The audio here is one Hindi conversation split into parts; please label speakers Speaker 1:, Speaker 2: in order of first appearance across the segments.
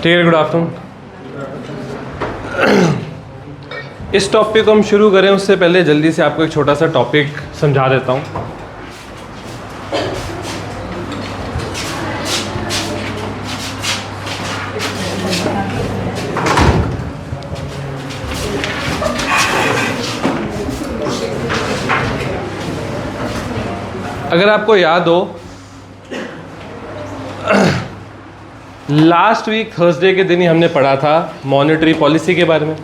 Speaker 1: ठीक है, गुड आफ्टरनून। इस टॉपिक को हम शुरू करें उससे पहले जल्दी से आपको एक छोटा सा टॉपिक समझा देता हूँ। अगर आपको याद हो, लास्ट वीक थर्सडे के दिन ही हमने पढ़ा था मॉनेटरी पॉलिसी के बारे में।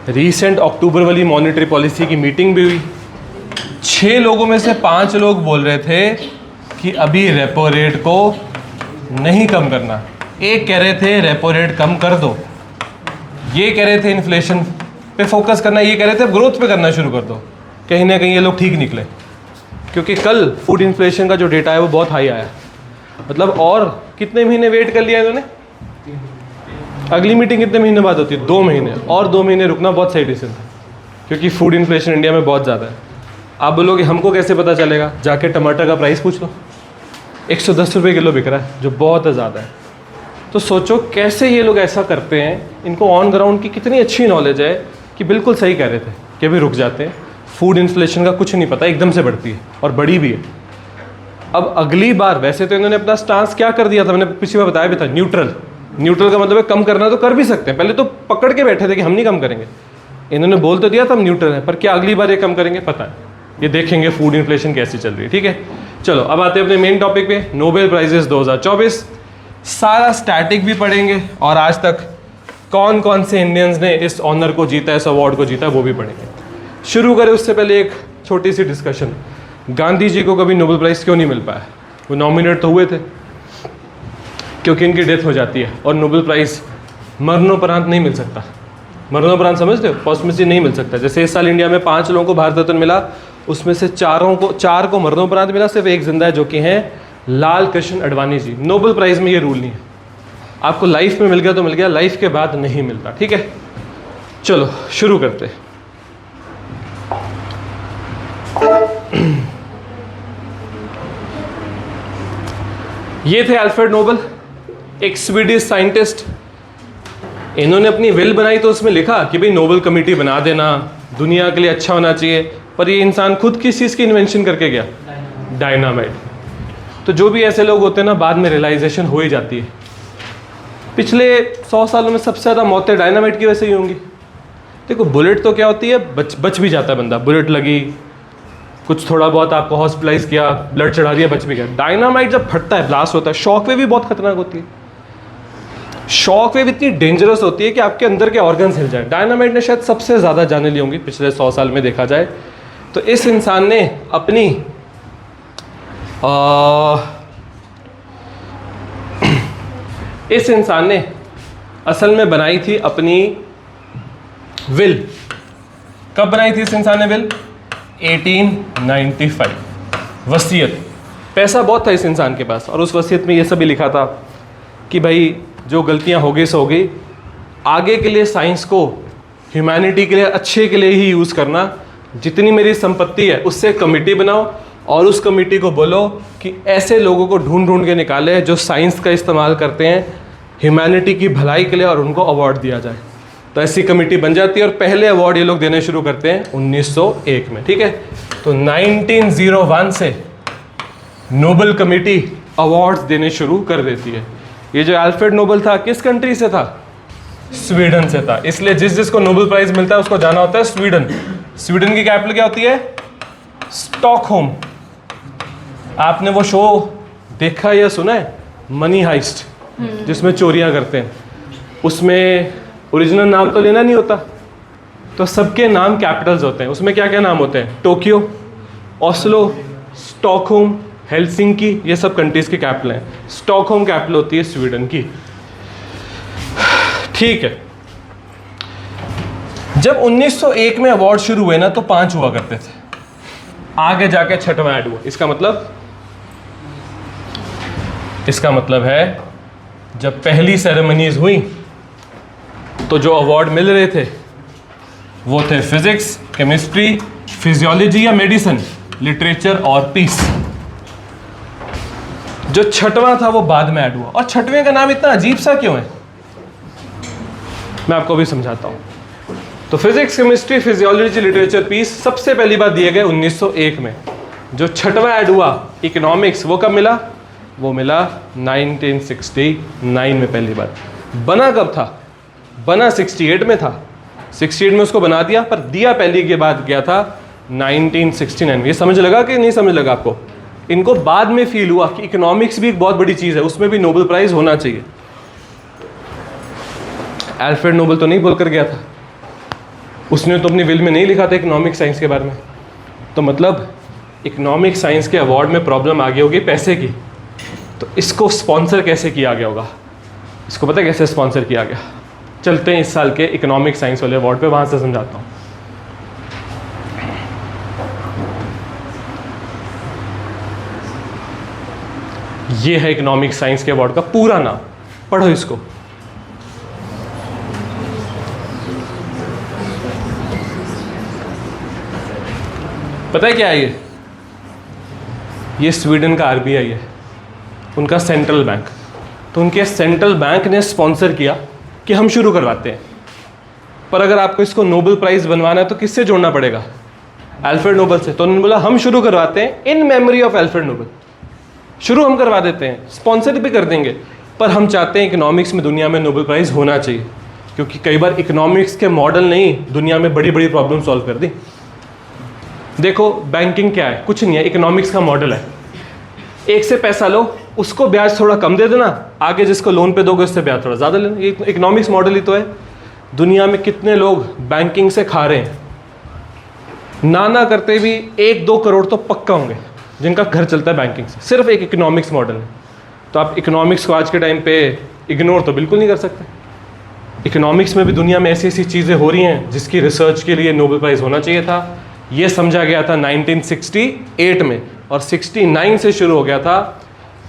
Speaker 1: रीसेंट अक्टूबर वाली मॉनेटरी पॉलिसी की मीटिंग भी हुई। 6 लोगों में से 5 लोग बोल रहे थे कि अभी रेपो रेट को नहीं कम करना। एक कह रहे थे रेपो रेट कम कर दो, ये कह रहे थे इन्फ्लेशन पे फोकस करना, ये कह रहे थे ग्रोथ पे करना शुरू कर दो। कहीं ना कहीं ये लोग ठीक निकले, क्योंकि कल फूड इन्फ्लेशन का जो डेटा है वो बहुत हाई आया। मतलब और कितने महीने वेट कर लिया इन्होंने? अगली मीटिंग कितने महीने बाद होती है? 2 महीने। और 2 महीने रुकना बहुत सही डिसीजन था, क्योंकि फूड इन्फ्लेशन इंडिया में बहुत ज़्यादा है। आप बोलोगे हमको कैसे पता चलेगा? जाके टमाटर का प्राइस पूछ लो, 110 रुपये किलो बिक रहा है, जो बहुत ज़्यादा है। तो सोचो कैसे ये लोग ऐसा करते हैं। इनको ऑन ग्राउंड की कितनी अच्छी नॉलेज है कि बिल्कुल सही कह रहे थे कि अभी रुक जाते हैं। फूड इन्फ्लेशन का कुछ नहीं पता, एकदम से बढ़ती है और बड़ी भी है। अब अगली बार वैसे तो इन्होंने अपना स्टांस क्या कर दिया था, मैंने पिछली बार बताया भी था, न्यूट्रल। न्यूट्रल का मतलब है कम करना तो कर भी सकते हैं। पहले तो पकड़ के बैठे थे कि हम नहीं कम करेंगे। इन्होंने बोल तो दिया था हम न्यूट्रल है, पर क्या अगली बार ये कम करेंगे पता है। ये देखेंगे फूड इन्फ्लेशन कैसी चल रही है। ठीक है, चलो अब आते हैं अपने मेन टॉपिक पे, नोबेल प्राइजेस 2024। सारा स्टैटिक भी पढ़ेंगे और आज तक कौन कौन से इंडियंस ने इस ऑनर को जीता, इस अवार्ड को जीता, वो भी पढ़ेंगे। शुरू करें उससे पहले एक छोटी सी डिस्कशन। गांधी जी को कभी नोबेल प्राइज़ क्यों नहीं मिल पाया? वो नॉमिनेट तो हुए थे, क्योंकि इनकी डेथ हो जाती है और नोबेल प्राइज़ मरणोपरांत नहीं मिल सकता। मरणोपरांत समझते हो? पॉस्टमसी नहीं मिल सकता। जैसे इस साल इंडिया में 5 लोगों को भारत रत्न मिला, उसमें से 4 को मरणोपरांत मिला, सिर्फ एक जिंदा है जो कि हैं लाल कृष्ण अडवाणी जी। नोबेल प्राइज़ में ये रूल नहीं है, आपको लाइफ में मिल गया तो मिल गया, लाइफ के बाद नहीं मिलता। ठीक है, चलो शुरू करते हैं। ये थे अल्फ्रेड नोबेल, एक स्वीडिश साइंटिस्ट। इन्होंने अपनी विल बनाई तो उसमें लिखा कि भाई नोबेल कमेटी बना देना, दुनिया के लिए अच्छा होना चाहिए। पर ये इंसान खुद किस चीज़ की इन्वेंशन करके गया? डायनामाइट। तो जो भी ऐसे लोग होते हैं ना, बाद में रियलाइजेशन हो ही जाती है। पिछले 100 सालों में सबसे ज़्यादा मौतें डायनामाइट की वजह से ही होंगी। देखो बुलेट तो क्या होती है, बच भी जाता है बंदा। बुलेट लगी, कुछ थोड़ा बहुत आपको हॉस्पिटलाइज किया, ब्लड चढ़ा दिया, बच भी गया। डायनामाइट जब फटता है, ब्लास्ट होता है, शॉक वेव भी बहुत खतरनाक होती है। शॉक वेव इतनी डेंजरस होती है कि आपके अंदर के ऑर्गन्स हिल जाए। डायनामाइट ने शायद सबसे ज़्यादा जाने ली होंगी पिछले 100 साल में देखा जाए तो। इस इंसान ने अपनी असल में बनाई थी अपनी विल। कब बनाई थी इस इंसान ने विल? 1895। वसीयत। पैसा बहुत था इस इंसान के पास, और उस वसीयत में ये सब भी लिखा था कि भाई जो गलतियां हो गई सो हो गई, आगे के लिए साइंस को, ह्यूमैनिटी के लिए, अच्छे के लिए ही यूज़ करना। जितनी मेरी संपत्ति है उससे कमेटी बनाओ और उस कमेटी को बोलो कि ऐसे लोगों को ढूंढ ढूंढ के निकाले जो साइंस का इस्तेमाल करते हैं ह्यूमैनिटी की भलाई के लिए, और उनको अवार्ड दिया जाए। तो ऐसी कमेटी बन जाती है और पहले अवार्ड ये लोग देने शुरू करते हैं 1901 में। ठीक है, तो 1901 से नोबेल कमेटी अवार्ड्स देने शुरू कर देती है। ये जो अल्फ्रेड नोबेल था किस कंट्री से था? स्वीडन से था। इसलिए जिसको नोबेल प्राइज मिलता है उसको जाना होता है स्वीडन। स्वीडन की कैपिटल क्या होती है? स्टॉकहोम। आपने वो शो देखा या सुना है, मनी हाइस्ट, जिसमें चोरियां करते हैं? उसमें ओरिजिनल नाम तो लेना नहीं होता, तो सबके नाम कैपिटल्स होते हैं। उसमें क्या क्या नाम होते हैं? टोक्यो, ओस्लो, स्टॉकहोम, हेलसिंकी, ये सब कंट्रीज के कैपिटल हैं। स्टॉकहोम कैपिटल होती है स्वीडन की। ठीक है, जब 1901 में अवार्ड शुरू हुए ना तो 5 हुआ करते थे, आगे जाके 6वां ऐड हुआ। इसका मतलब है जब पहली सेरेमनीज हुई तो जो अवार्ड मिल रहे थे वो थे फिजिक्स, केमिस्ट्री, फिजियोलॉजी या मेडिसिन, लिटरेचर और पीस। जो 6वां था वो बाद में ऐड हुआ। और 6वें का नाम इतना अजीब सा क्यों है? मैं आपको भी समझाता हूँ। तो physics, chemistry, physiology, literature peace सबसे पहली बार दिए गए 1901 में। जो छठवां ऐड हुआ इकोनॉमिक्स, वो कब मिला? वो मिला 1969 में पहली बार। बना कब था? बना 68 में था। 68 में उसको बना दिया, पर दिया पहली के बाद गया था 1969 में। ये समझ लगा कि नहीं समझ लगा आपको? इनको बाद में फील हुआ कि इकोनॉमिक्स भी एक बहुत बड़ी चीज़ है, उसमें भी नोबेल प्राइज़ होना चाहिए। अल्फ्रेड नोबेल तो नहीं बोलकर गया था, उसने तो अपनी विल में नहीं लिखा था इकोनॉमिक साइंस के बारे में। तो मतलब इकोनॉमिक साइंस के अवार्ड में प्रॉब्लम आ गई होगी पैसे की। तो इसको स्पॉन्सर कैसे किया गया होगा? इसको पता है कैसे स्पॉन्सर किया गया? चलते हैं इस साल के इकोनॉमिक साइंस वाले अवार्ड पे, वहाँ से समझाता हूँ। ये है इकोनॉमिक साइंस के अवार्ड का पूरा नाम, पढ़ो इसको। पता है क्या है ये स्वीडन का आरबीआई है, उनका सेंट्रल बैंक। तो उनके सेंट्रल बैंक ने स्पॉन्सर किया कि हम शुरू करवाते हैं। पर अगर आपको इसको नोबेल प्राइज़ बनवाना है तो किससे जोड़ना पड़ेगा? अल्फ्रेड नोबेल से। तो उन्होंने बोला हम शुरू करवाते हैं इन मेमोरी ऑफ अल्फ्रेड नोबेल। शुरू हम करवा देते हैं, स्पॉन्सर भी कर देंगे, पर हम चाहते हैं इकोनॉमिक्स में दुनिया में नोबेल प्राइज़ होना चाहिए, क्योंकि कई बार इकोनॉमिक्स के मॉडल ने ही दुनिया में बड़ी बड़ी प्रॉब्लम सॉल्व कर दी। देखो बैंकिंग क्या है? कुछ नहीं है, इकोनॉमिक्स का मॉडल है। एक से पैसा लो, उसको ब्याज थोड़ा कम दे देना, आगे जिसको लोन पे दोगे उससे ब्याज थोड़ा ज़्यादा लेना। ये इकोनॉमिक्स मॉडल ही तो है। दुनिया में कितने लोग बैंकिंग से खा रहे हैं, ना करते भी 1-2 करोड़ तो पक्का होंगे जिनका घर चलता है बैंकिंग से, सिर्फ एक इकोनॉमिक्स मॉडल है। तो आप इकोनॉमिक्स को आज के टाइम पे इग्नोर तो बिल्कुल नहीं कर सकते। इकोनॉमिक्स में भी दुनिया में ऐसी ऐसी चीज़ें हो रही हैं जिसकी रिसर्च के लिए नोबेल प्राइज़ होना चाहिए था। ये समझा गया था 1968 में, और 69 से शुरू हो गया था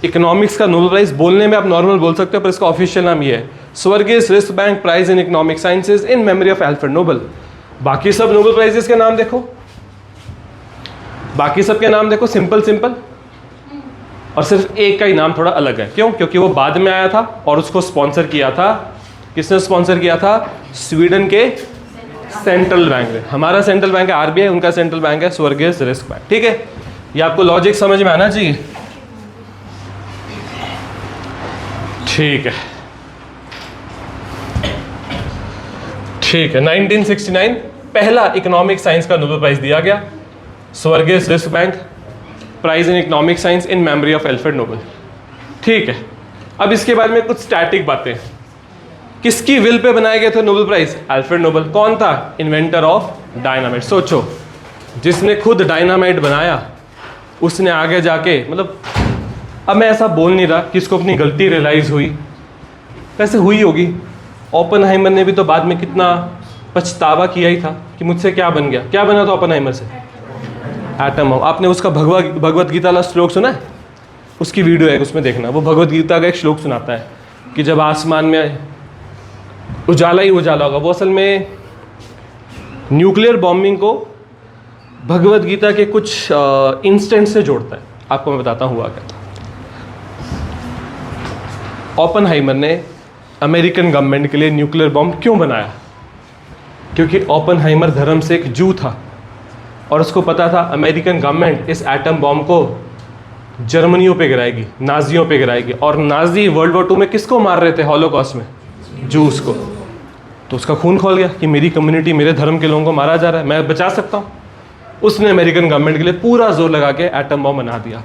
Speaker 1: इकोनॉमिक्स का नोबेल प्राइज़। बोलने में आप नॉर्मल बोल सकते हो, पर इसका ऑफिशियल नाम ये है, Sveriges Riksbank prize in economic sciences in memory of Alfred Nobel. बाकी सब नोबेल प्राइजेस के नाम देखो, बाकी सब के नाम देखो, सिंपल सिंपल, और सिर्फ एक का ही नाम थोड़ा अलग है। क्यों? क्योंकि वो बाद में आया था और उसको स्पॉन्सर किया था, किसने स्पॉन्सर किया था? स्वीडन के सेंट्रल बैंक ने। हमारा सेंट्रल बैंक है आरबीआई, उनका सेंट्रल बैंक है स्वर्गीय रिस्क बैंक। ठीक है, ये आपको लॉजिक समझ में आना चाहिए। ठीक है, ठीक है। 1969 पहला इकोनॉमिक साइंस का नोबेल प्राइज दिया गया, Sveriges Riksbank prize in economic science in memory of Alfred Nobel. ठीक है, अब इसके बारे में कुछ स्टैटिक बातें। किसकी विल पे बनाए गए थे नोबेल प्राइज? Alfred Nobel. कौन था? Inventor of dynamite. सोचो, जिसने खुद डायनामाइट बनाया उसने आगे जाके, मतलब अब मैं ऐसा बोल नहीं रहा कि इसको अपनी गलती रियलाइज हुई, वैसे हुई होगी। ओपनहाइमर ने भी तो बाद में कितना पछतावा किया ही था कि मुझसे क्या बन गया। क्या बना था ओपनहाइमर से? Atom bomb. आपने उसका भगवत गीता वाला श्लोक सुना है? उसकी वीडियो है, उसमें देखना। वो भगवत गीता का एक श्लोक सुनाता है कि जब आसमान में उजाला ही उजाला होगा। वो असल में न्यूक्लियर बॉम्बिंग को भगवत गीता के कुछ इंस्टेंट से जोड़ता है। आपको मैं बताता हूँ हुआ क्या था। ओपनहाइमर ने अमेरिकन गवर्नमेंट के लिए न्यूक्लियर बॉम्ब क्यों बनाया? क्योंकि ओपनहाइमर धर्म से एक जू था और उसको पता था अमेरिकन गवर्नमेंट इस एटम बॉम्ब को जर्मनियों पे गिराएगी, नाजियों पे गिराएगी। और नाजी वर्ल्ड वॉर 2 में किसको मार रहे थे हॉलोकॉस्ट में? जूस को। तो उसका खून खोल गया कि मेरी कम्युनिटी, मेरे धर्म के लोगों को मारा जा रहा है, मैं बचा सकता हूँ। उसने अमेरिकन गवर्नमेंट के लिए पूरा जोर लगा के एटम बॉम्ब बना दिया।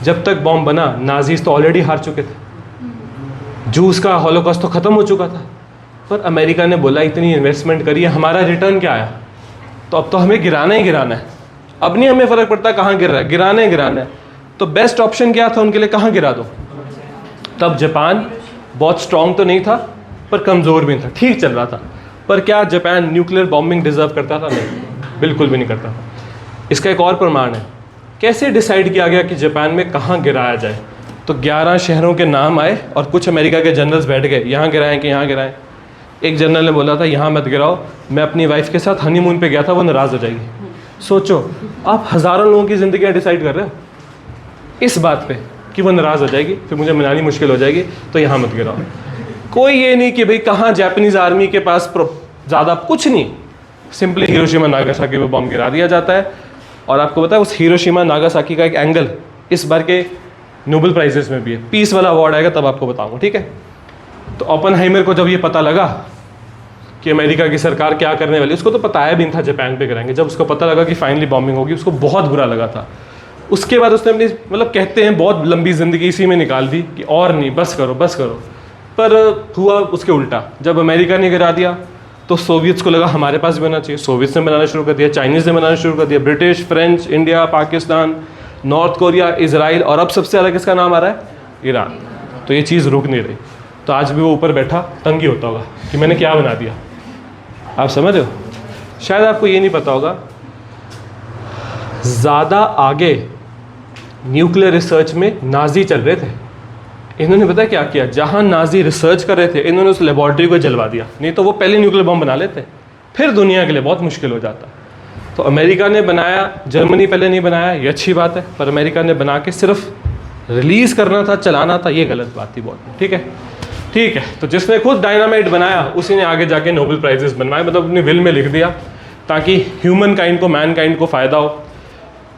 Speaker 1: जब तक बॉम्ब बना, नाजीज तो ऑलरेडी हार चुके थे, जूस का हॉलोकॉस्ट तो ख़त्म हो चुका था। पर अमेरिका ने बोला इतनी इन्वेस्टमेंट करी है, हमारा रिटर्न क्या आया? तो अब तो हमें गिराना ही गिराना है। अब नहीं हमें फ़र्क पड़ता कहाँ गिर रहा है, गिराना ही गिराना है। तो बेस्ट ऑप्शन क्या था उनके लिए? कहाँ गिरा दो। तब जापान बहुत स्ट्रॉन्ग तो नहीं था पर कमज़ोर भी था, ठीक चल रहा था। पर क्या जापान न्यूक्लियर बॉम्बिंग डिजर्व करता था? नहीं, बिल्कुल भी नहीं करता था। इसका एक और प्रमाण है। कैसे डिसाइड किया गया कि जापान में कहाँ गिराया जाए? तो 11 शहरों के नाम आए और कुछ अमेरिका के जनरल्स बैठ गए, यहाँ गिराएं कि यहाँ गिराएं। एक जनरल ने बोला था यहाँ मत गिराओ, मैं अपनी वाइफ के साथ हनीमून पे गया था, वो नाराज़ हो जाएगी। सोचो, आप हज़ारों लोगों की ज़िंदगी डिसाइड कर रहे हो इस बात पे कि वो नाराज़ हो जाएगी, फिर मुझे मनानी मुश्किल हो जाएगी, तो यहाँ मत गिराओ। कोई ये नहीं कि भाई कहाँ जापानीज आर्मी के पास ज़्यादा कुछ नहीं, सिंपली हिरोशिमा नागासाकी पे बॉम्ब गिरा दिया जाता है। और आपको पता है उस हिरोशिमा नागासाकी का एक एंगल इस बार के नोबेल प्राइजेस में भी है, पीस वाला अवार्ड आएगा तब आपको बताऊंगा, ठीक है। तो ओपेनहाइमर को जब ये पता लगा कि अमेरिका की सरकार क्या करने वाली, उसको तो पता है भी नहीं था जापान पे कराएंगे, जब उसको पता लगा कि फाइनली बॉम्बिंग होगी उसको बहुत बुरा लगा था। उसके बाद उसने अपनी मतलब कहते हैं बहुत लंबी ज़िंदगी इसी में निकाल दी कि और नहीं, बस करो बस करो। पर हुआ उसके उल्टा, जब अमेरिका ने गिरा दिया तो सोवियत्स को लगा हमारे पास भी बनना चाहिए, सोवियत्स ने बनाना शुरू कर दिया, चाइनीज़ ने बनाना शुरू कर दिया, British, French, India, Pakistan, north Korea, Israel और अब सबसे ज़्यादा किसका नाम आ रहा है, ईरान। तो ये चीज़ रुक नहीं रही। तो आज भी वो ऊपर बैठा तंग ही होता होगा कि मैंने क्या बना दिया। आप समझ रहे हो? शायद आपको ये नहीं पता होगा, ज़्यादा आगे न्यूक्लियर रिसर्च में नाजी चल रहे थे। इन्होंने पता क्या किया, जहाँ नाजी रिसर्च कर रहे थे इन्होंने उस लेबॉर्ट्री को जलवा दिया, नहीं तो वो पहले न्यूक्लियर बम बना लेते, फिर दुनिया के लिए बहुत मुश्किल हो जाता। तो अमेरिका ने बनाया, जर्मनी पहले नहीं बनाया, ये अच्छी बात है, पर अमेरिका ने बना के सिर्फ रिलीज़ करना था, चलाना था, ये गलत बात थी बहुत, ठीक है। ठीक है, तो जिसने खुद डायनामाइट बनाया उसी ने आगे जाके नोबेल प्राइजेस बनवाए, मतलब अपनी विल में लिख दिया ताकि ह्यूमन काइंड को, मैन काइंड को फ़ायदा हो।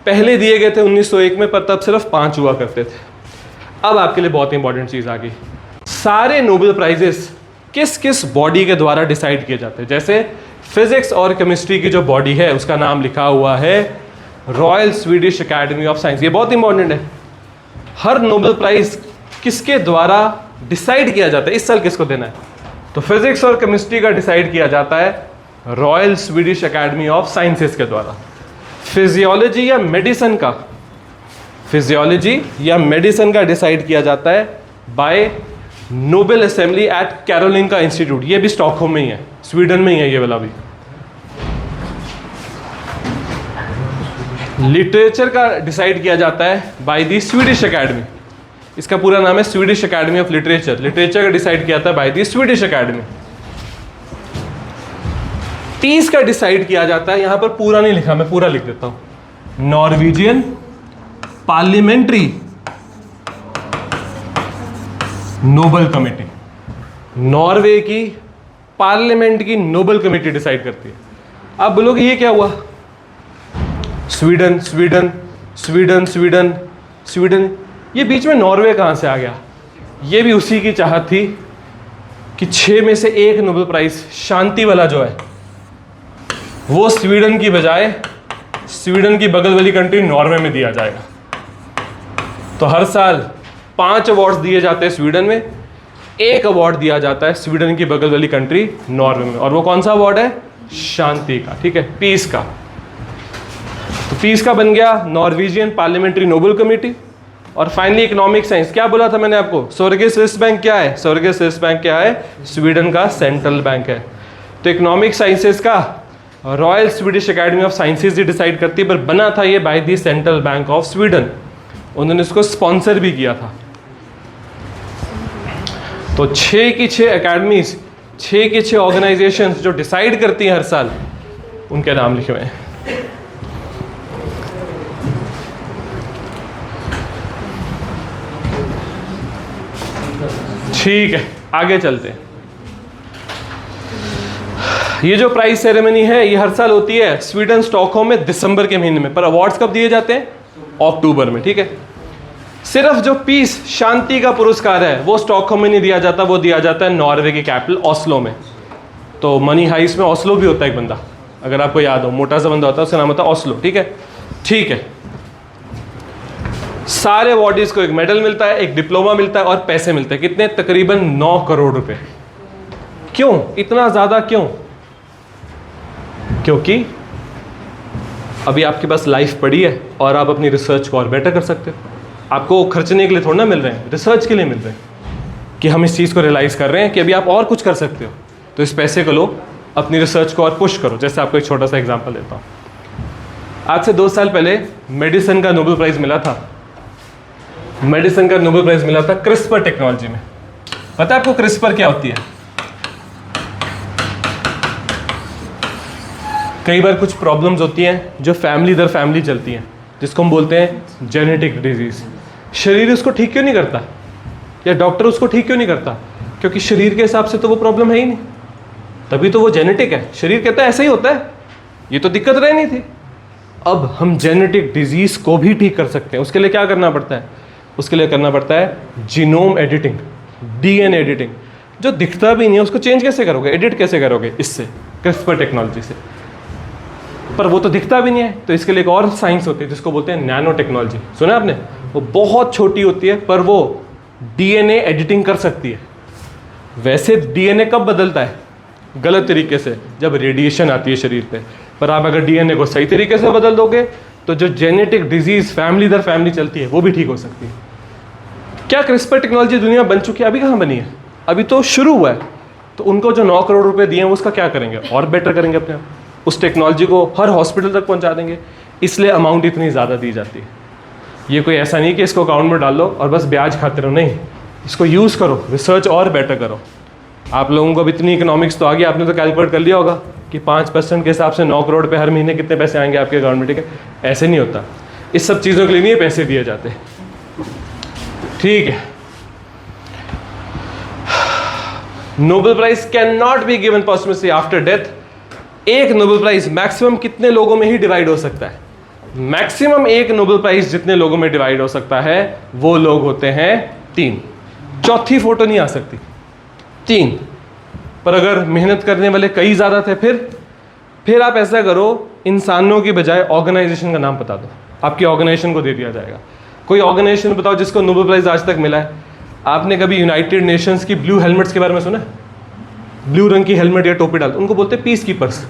Speaker 1: पहले दिए गए थे 1901 में, पर तब सिर्फ 5 हुआ करते थे। अब आपके लिए बहुत इंपॉर्टेंट चीज़ आ गई, सारे नोबेल प्राइजेस किस किस बॉडी के द्वारा डिसाइड किए जाते हैं। जैसे फिजिक्स और केमिस्ट्री की जो बॉडी है उसका नाम लिखा हुआ है royal Swedish Academy of science. ये बहुत इंपॉर्टेंट है। हर नोबेल प्राइज किसके द्वारा डिसाइड किया जाता है, इस साल किसको देना है, तो फिजिक्स और केमिस्ट्री का डिसाइड किया जाता है royal Swedish Academy of sciences के द्वारा। फिजियोलॉजी या मेडिसिन का, फिजियोलॉजी या मेडिसिन का डिसाइड किया जाता है by Nobel assembly at Karolinska institute. ये भी स्टॉकहोम में ही है, स्वीडन में ही है ये वाला भी। लिटरेचर का डिसाइड किया जाता है बाय द स्वीडिश अकेडमी, इसका पूरा नाम है Swedish Academy of literature. Literature का डिसाइड किया था by the Swedish Academy. Peace का डिसाइड किया जाता है, यहां पर पूरा नहीं लिखा, मैं पूरा लिख देता हूं, Norwegian parliamentary Nobel committee. Norway की पार्लियामेंट की नोबेल कमेटी डिसाइड करती है। आप बोलोगे ये क्या हुआ, Sweden Sweden Sweden Sweden Sweden, ये बीच में नॉर्वे कहाँ से आ गया? ये भी उसी की चाहत थी कि 6 में से 1 नोबेल प्राइज शांति वाला जो है वो स्वीडन की बजाय स्वीडन की बगल वाली कंट्री नॉर्वे में दिया जाएगा। तो हर साल 5 अवार्ड्स दिए जाते हैं स्वीडन में, 1 अवार्ड दिया जाता है स्वीडन की बगल वाली कंट्री नॉर्वे में। और वो कौन सा अवार्ड है? शांति का, ठीक है, पीस का। तो पीस का बन गया नॉर्वेजियन पार्लियामेंट्री नोबेल कमेटी। और फाइनली इकोनॉमिक साइंस, क्या बोला था मैंने आपको, स्वर्गीय स्विस बैंक क्या है? स्वर्गीय स्विस बैंक क्या है? स्वीडन का सेंट्रल बैंक है। तो इकोनॉमिक साइंसेस का royal Swedish Academy of sciences he decide करती है, पर बना था ये by the central bank of Sweden. उन्होंने इसको स्पॉन्सर भी किया था। तो 6 की 6 अकेडमीज, 6 की 6 ऑर्गेनाइजेशंस जो डिसाइड करती हैं हर साल, उनके नाम लिखे हुए हैं। ठीक है, आगे चलते हैं। ये जो प्राइज सेरेमनी है ये हर साल होती है स्वीडन स्टॉकहोम में दिसंबर के महीने में, पर अवार्ड्स कब दिए जाते हैं? अक्टूबर में, ठीक है। सिर्फ जो पीस शांति का पुरस्कार है वो स्टॉकहोम में नहीं दिया जाता, वो दिया जाता है नॉर्वे की कैपिटल ओस्लो में। तो मनी हाइस्ट में ओस्लो भी होता है एक बंदा, अगर आपको याद हो, मोटा सा बंदा होता है, उसका नाम होता है ओस्लो, ठीक है। ठीक है, सारे अवार्डीज को एक मेडल मिलता है, एक डिप्लोमा मिलता है और पैसे मिलते हैं। कितने? तकरीबन 9 करोड़ रुपए। क्यों इतना ज्यादा, क्यों? क्योंकि अभी आपके पास लाइफ पड़ी है और आप अपनी रिसर्च को और बेटर कर सकते हो। आपको खर्चने के लिए थोड़ा ना मिल रहे हैं, रिसर्च के लिए मिल रहे हैं कि हम इस चीज़ को रियलाइज़ कर रहे हैं कि अभी आप और कुछ कर सकते हो। तो इस पैसे को लो, अपनी रिसर्च को और पुश करो। जैसे आपको एक छोटा सा एग्जांपल देता हूँ। आज से 2 साल पहले मेडिसिन का नोबेल प्राइज़ मिला था। मेडिसिन का नोबेल प्राइज़ मिला था क्रिस्पर टेक्नोलॉजी में। पता है आपको क्रिस्पर क्या होती है? कई बार कुछ प्रॉब्लम्स होती हैं जो फैमिली दर फैमिली चलती हैं, जिसको हम बोलते हैं जेनेटिक डिजीज़। शरीर उसको ठीक क्यों नहीं करता, या डॉक्टर उसको ठीक क्यों नहीं करता? क्योंकि शरीर के हिसाब से तो वो प्रॉब्लम है ही नहीं, तभी तो वो जेनेटिक है। शरीर कहता है ऐसा ही होता है, ये तो दिक्कत रहनी थी। अब हम जेनेटिक डिजीज को भी ठीक कर सकते हैं। उसके लिए क्या करना पड़ता है? उसके लिए करना पड़ता है जीनोम एडिटिंग, डीएनए एडिटिंग। जो दिखता भी नहीं है उसको चेंज कैसे करोगे, एडिट कैसे करोगे? इससे, क्रिस्पर टेक्नोलॉजी से। पर वो तो दिखता भी नहीं है, तो इसके लिए एक और साइंस होती है जिसको बोलते हैं नैनो टेक्नोलॉजी। सुना आपने? वो बहुत छोटी होती है पर वो डीएनए एडिटिंग कर सकती है। वैसे डीएनए कब बदलता है? गलत तरीके से, जब रेडिएशन आती है शरीर पे। पर आप अगर डीएनए को सही तरीके से बदल दोगे तो जो जेनेटिक डिजीज फैमिली दर फैमिली चलती है वो भी ठीक हो सकती है। क्या क्रिस्पर टेक्नोलॉजी दुनिया बन चुकी है? अभी कहाँ बनी है, अभी तो शुरू हुआ है। तो उनको जो 9 करोड़ रुपए दिए हैं उसका क्या करेंगे? और बेटर करेंगे अपने आप, उस टेक्नोलॉजी को हर हॉस्पिटल तक पहुंचा देंगे। इसलिए अमाउंट इतनी ज़्यादा दी जाती है। ये कोई ऐसा नहीं कि इसको अकाउंट में डाल लो और बस ब्याज खाते रहो, नहीं, इसको यूज़ करो, रिसर्च और बेटर करो। आप लोगों को अब इतनी इकोनॉमिक्स तो आ गई, आपने तो कैलकुलेट कर लिया होगा कि 5% के हिसाब से 9 करोड़ पे हर महीने कितने पैसे आएंगे आपके अकाउंट में। ठीक है, ऐसे नहीं होता। इस सब चीज़ों के लिए नहीं पैसे दिए जाते। ठीक है, Nobel prize can not be given posthumously after death. एक नोबेल प्राइज मैक्सिमम कितने लोगों में ही डिवाइड हो सकता है? मैक्सिमम एक नोबेल प्राइज जितने लोगों में डिवाइड हो सकता है वो लोग होते हैं 3। चौथी फोटो नहीं आ सकती, 3। पर अगर मेहनत करने वाले कई ज़्यादा थे फिर आप ऐसा करो, इंसानों की बजाय ऑर्गेनाइजेशन का नाम बता दो, आपकी ऑर्गेनाइजेशन को दे दिया जाएगा। कोई ऑर्गेनाइजेशन बताओ जिसको नोबेल प्राइज आज तक मिला है। आपने कभी यूनाइटेड नेशंस की ब्लू हेलमेट्स के बारे में सुना है? ब्लू रंग की हेलमेट या टोपी डाल, उनको बोलते हैं पीस कीपर्स।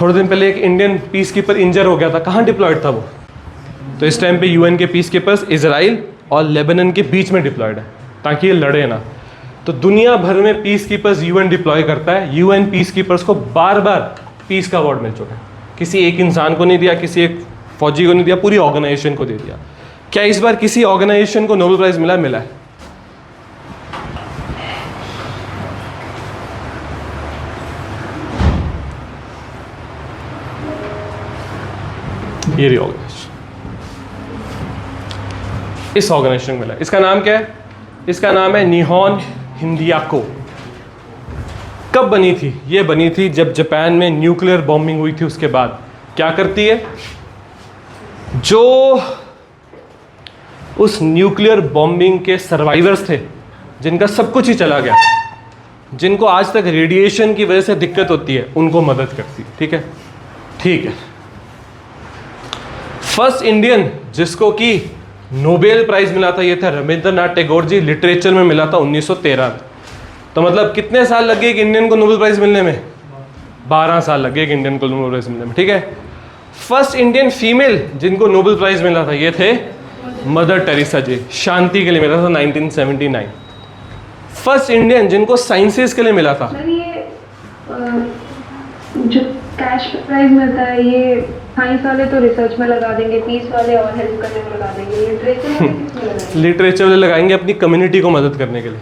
Speaker 1: थोड़े दिन पहले एक इंडियन पीस कीपर इंजर हो गया था, कहाँ डिप्लॉयड था वो? तो इस टाइम पे यूएन के पीस कीपर्स इजराइल और लेबनान के बीच में डिप्लॉयड है ताकि ये लड़े ना। तो दुनिया भर में पीस कीपर्स यूएन डिप्लॉय करता है। यूएन पीस कीपर्स को बार बार पीस का अवार्ड मिल चुका है। किसी एक इंसान को नहीं दिया, किसी एक फौजी को नहीं दिया, पूरी ऑर्गेनाइजेशन को दे दिया। क्या इस बार किसी ऑर्गेनाइजेशन को नोबेल प्राइज मिला? मिला है। ये ऑर्गेनाइजेशन, इस ऑर्गेनाइजेशन में मिला। इसका नाम क्या है? इसका नाम है निहोन हिंदियाको। कब बनी थी? ये बनी थी जब जापान में न्यूक्लियर बॉम्बिंग हुई थी। उसके बाद क्या करती है, जो उस न्यूक्लियर बॉम्बिंग के सर्वाइवर्स थे, जिनका सब कुछ ही चला गया, जिनको आज तक रेडिएशन की वजह से दिक्कत होती है, उनको मदद करती है। ठीक है, ठीक है। फर्स्ट इंडियन जिसको कि नोबेल प्राइज मिला था ये था रविंद्रनाथ टैगोर जी। लिटरेचर में मिला था 1913। तो मतलब कितने साल लगे एक इंडियन को नोबेल प्राइज मिलने में? 12 साल लगे एक इंडियन को नोबेल प्राइज मिलने में। ठीक है। फर्स्ट इंडियन फीमेल जिनको नोबेल प्राइज मिला था ये थे मदर टेरेसा जी, शांति के लिए मिला था 1979। फर्स्ट इंडियन जिनको साइंसेस के लिए मिला था।
Speaker 2: ये जो कैश प्राइज मिलता है ये साइंस वाले तो रिसर्च में लगा देंगे, पीस वाले और हेल्प करने में लगा देंगे,
Speaker 1: लिटरेचर वाले लगाएंगे अपनी कम्युनिटी को मदद करने के लिए।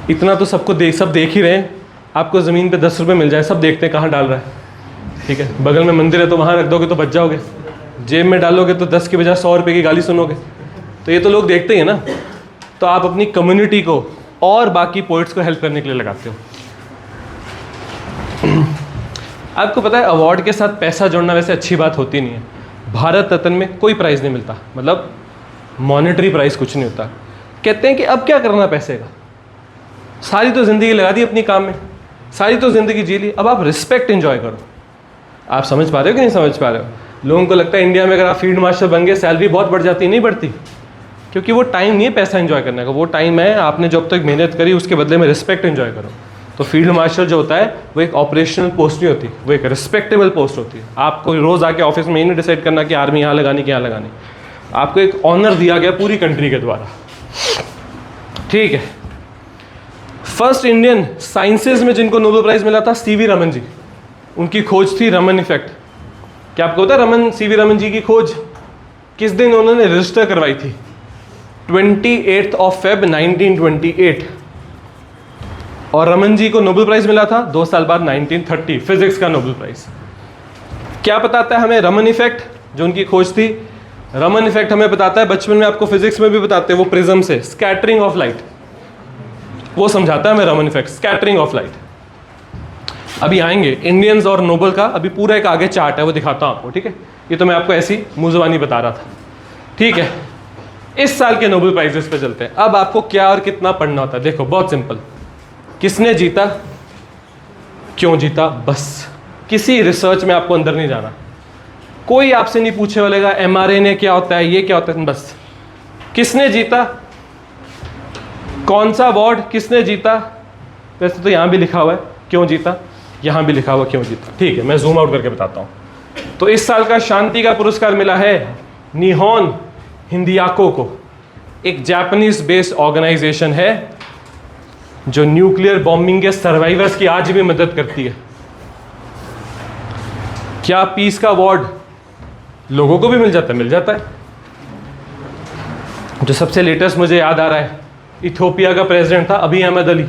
Speaker 1: इतना तो सबको सब देख ही रहे हैं। आपको ज़मीन पे 10 रुपये मिल जाए, सब देखते हैं कहाँ डाल रहा है। ठीक है, बगल में मंदिर है तो वहाँ रख दोगे तो बच जाओगे, जेब में डालोगे तो 10 के बजाय 100 रुपये की गाली सुनोगे। तो ये तो लोग देखते ही हैं ना। तो आप अपनी कम्युनिटी को और बाकी पोइट्स को हेल्प करने के लिए लगाते हो। आपको पता है अवार्ड के साथ पैसा जोड़ना वैसे अच्छी बात होती नहीं है। भारत रत्न में कोई प्राइज़ नहीं मिलता, मतलब मॉनेटरी प्राइज़ कुछ नहीं होता। कहते हैं कि अब क्या करना पैसे का, सारी तो ज़िंदगी लगा दी अपनी काम में, सारी तो ज़िंदगी जी ली, अब आप रिस्पेक्ट एंजॉय करो। आप समझ पा रहे हो कि नहीं समझ पा रहे हो? लोगों को लगता है इंडिया में अगर आप फील्ड मार्शल बन गए सैलरी बहुत बढ़ जाती है, नहीं बढ़ती। क्योंकि वो टाइम नहीं है पैसा एंजॉय करने का, वो टाइम है आपने जब तक मेहनत करी उसके बदले में रिस्पेक्ट एंजॉय करो। तो फील्ड मार्शल जो होता है वो एक ऑपरेशनल पोस्ट नहीं होती, वो एक रिस्पेक्टेबल पोस्ट होती है। आपको रोज़ आके ऑफिस में ये नहीं डिसाइड करना कि आर्मी यहाँ लगानी कि यहाँ लगानी। आपको एक ऑनर दिया गया पूरी कंट्री के द्वारा। ठीक है। फर्स्ट इंडियन साइंसेज में जिनको नोबेल प्राइज मिला था सीवी रमन जी। उनकी खोज थी रमन इफेक्ट। क्या आपको पता है सीवी रमन जी की खोज किस दिन उन्होंने रजिस्टर करवाई थी? 28 Feb 1928। और रमन जी को नोबेल प्राइज मिला था 2 साल बाद 1930, फिजिक्स का नोबेल प्राइज। क्या बताता है हमें रमन इफेक्ट, जो उनकी खोज थी? रमन इफेक्ट हमें बताता है, बचपन में आपको फिजिक्स में भी बताते हैं, वो प्रिज्म से स्कैटरिंग ऑफ लाइट। वो समझाता है मैं Raman effect, scattering of light. अभी आएंगे इंडियंस और नोबल का, अभी पूरा एक आगे चार्ट है वो दिखाता हूँ आपको, ठीक है। ये तो मैं आपको ऐसी मुँह ज़बानी बता रहा था, ठीक है। इस साल के नोबेल प्राइजेस पे चलते हैं। अब आपको क्या और कितना पढ़ना होता है, देखो बहुत सिंपल, किसने जीता, क्यों जीता, बस। किसी रिसर्च में आपको अंदर नहीं जाना, कोई आपसे नहीं पूछे वालेगा mRNA क्या होता है, ये क्या होता है, बस किसने जीता, कौन सा अवार्ड किसने जीता। वैसे तो यहाँ भी लिखा हुआ है क्यों जीता, यहाँ भी लिखा हुआ क्यों जीता, ठीक है। मैं जूम आउट करके बताता हूँ। तो इस साल का शांति का पुरस्कार मिला है निहोन हिंदियाको को, एक जापानीज बेस्ड ऑर्गेनाइजेशन है जो न्यूक्लियर बॉम्बिंग के सर्वाइवर्स की आज भी मदद करती है। क्या पीस का अवार्ड लोगों को भी मिल जाता है? मिल जाता है। जो सबसे लेटेस्ट मुझे याद आ रहा है, इथियोपिया का प्रेसिडेंट था अभी अहमद अली,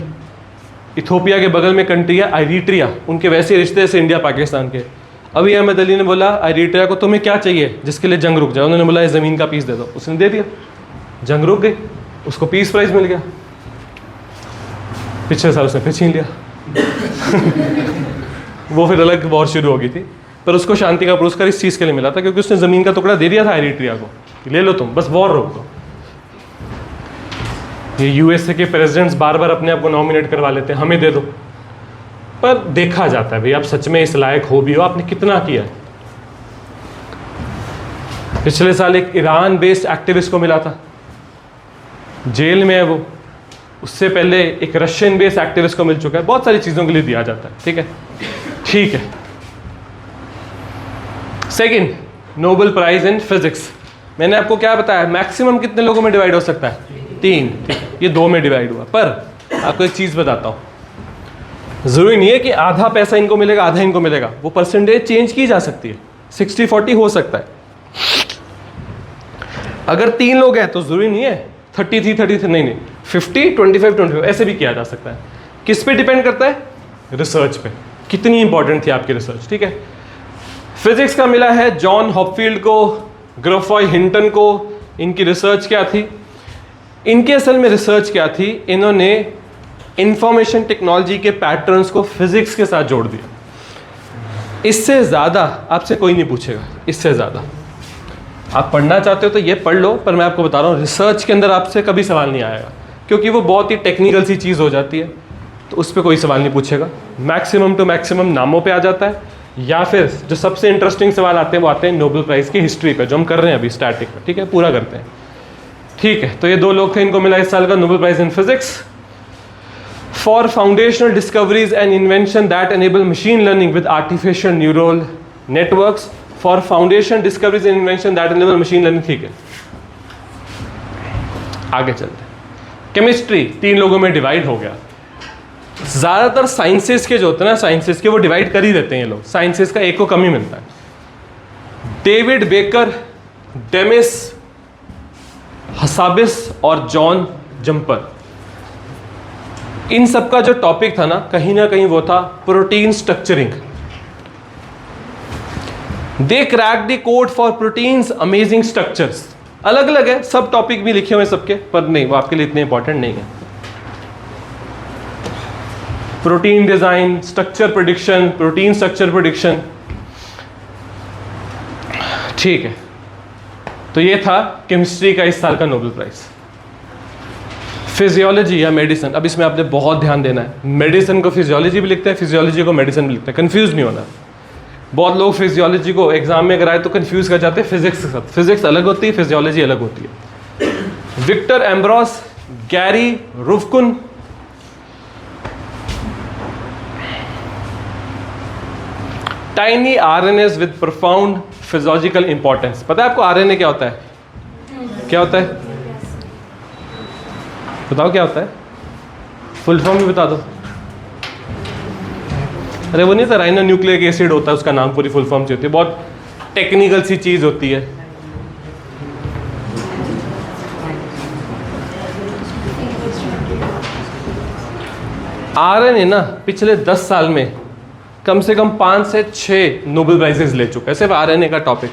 Speaker 1: इथियोपिया के बगल में कंट्री है एरिट्रिया, उनके वैसे रिश्ते से इंडिया पाकिस्तान के। अभी अहमद अली ने बोला एरिट्रिया को तुम्हें क्या चाहिए जिसके लिए जंग रुक जाए, उन्होंने बोला ज़मीन का पीस दे दो, उसने दे दिया, जंग रुक गई, उसको पीस प्राइज मिल गया। पिछले साल उसने फिर छीन लिया वो फिर अलग वॉर शुरू हो गई थी, पर उसको शांति का पुरस्कार इस चीज़ के लिए मिला था क्योंकि उसने ज़मीन का टुकड़ा दे दिया था एरिट्रिया को, ले लो तुम, बस वॉर रोक दो। ये यूएसए के प्रेसिडेंट्स बार बार अपने आप को नॉमिनेट करवा लेते हैं, हमें दे दो, पर देखा जाता है भाई आप सच में इस लायक हो भी हो, आपने कितना किया है। पिछले साल एक ईरान बेस्ड एक्टिविस्ट को मिला था, जेल में है वो। उससे पहले एक रशियन बेस्ड एक्टिविस्ट को मिल चुका है। बहुत सारी चीज़ों के लिए दिया जाता है, ठीक है, ठीक है। Second, Nobel prize in physics. मैंने आपको क्या बताया, मैक्सिमम कितने लोगों में डिवाइड हो सकता है? 3, ठीक है, ये 2 में डिवाइड हुआ। पर आपको एक चीज़ बताता हूँ, ज़रूरी नहीं है कि आधा पैसा इनको मिलेगा आधा इनको मिलेगा, वो परसेंटेज चेंज की जा सकती है, 60-40 हो सकता है। अगर 3 लोग हैं तो ज़रूरी नहीं है 33-33, नहीं, 50-25-25 ऐसे भी किया जा सकता है। किस पे डिपेंड करता है? रिसर्च पे, कितनी इंपॉर्टेंट थी आपकी रिसर्च, ठीक है। फिजिक्स का मिला है जॉन हॉपफील्ड को, ग्रेफॉय हिंटन को। इनकी रिसर्च क्या थी? इनकी असल में रिसर्च क्या थी, इन्होंने इंफॉर्मेशन टेक्नोलॉजी के पैटर्न्स को फिजिक्स के साथ जोड़ दिया। इससे ज़्यादा आपसे कोई नहीं पूछेगा, इससे ज़्यादा आप पढ़ना चाहते हो तो ये पढ़ लो, पर मैं आपको बता रहा हूँ रिसर्च के अंदर आपसे कभी सवाल नहीं आएगा क्योंकि वो बहुत ही टेक्निकल सी चीज़ हो जाती है, तो उस पर कोई सवाल नहीं पूछेगा। मैक्सिमम टू मैक्सिमम नामों पे आ जाता है, या फिर जो सबसे इंटरेस्टिंग सवाल आते हैं वो आते हैं नोबेल प्राइज़ की हिस्ट्री पे, जो हम कर रहे हैं अभी स्टैटिक पे, ठीक है, पूरा करते हैं, ठीक है। तो ये 2 लोग थे, इनको मिला इस साल का Nobel prize in physics for foundational discoveries and invention that enable machine learning with artificial neural networks, for foundation discoveries and invention that enable machine learning, ठीक है। आगे चलते हैं। केमिस्ट्री 3 लोगों में डिवाइड हो गया। ज़्यादातर साइंसेस के जो होते हैं ना, साइंसेस के वो डिवाइड कर ही देते हैं ये लोग, साइंसेस का एक को कम ही मिलता है। डेविड बेकर, डेमिस हसाबिस और जॉन जंपर, इन सब का जो टॉपिक था ना कहीं वो था protein structuring. They crack the code for proteins amazing structures. अलग अलग है, सब टॉपिक भी लिखे हुए सबके, पर नहीं वो आपके लिए इतने इंपॉर्टेंट नहीं है। Protein design, structure prediction, protein structure prediction, ठीक है। तो ये था केमिस्ट्री का इस साल का नोबेल प्राइज। फिजियोलॉजी या मेडिसिन, अब इसमें आपने बहुत ध्यान देना है। मेडिसिन को फिजियोलॉजी भी लिखते हैं, फिजियोलॉजी को मेडिसिन भी लिखते हैं, कंफ्यूज नहीं होना। बहुत लोग फिजियोलॉजी को एग्जाम में कराए तो कंफ्यूज कर जाते हैं फिजिक्स के साथ। फिजिक्स अलग होती है, फिजियोलॉजी अलग होती है। Victor Ambros, Gary Ruvkun, tiny RNAs with profound physiological importance. पता है आपको आरएनए क्या होता है? क्या होता है बताओ, क्या होता है? फुल फॉर्म भी बता दो। अरे वो नहीं था, राइनो न्यूक्लिक एसिड होता है, उसका नाम पूरी फुल फॉर्म से होती है, बहुत टेक्निकल सी चीज होती है। आरएनए ना पिछले 10 साल में कम से कम 5 से 6 नोबेल प्राइजेस ले चुका है, सिर्फ आरएनए का टॉपिक।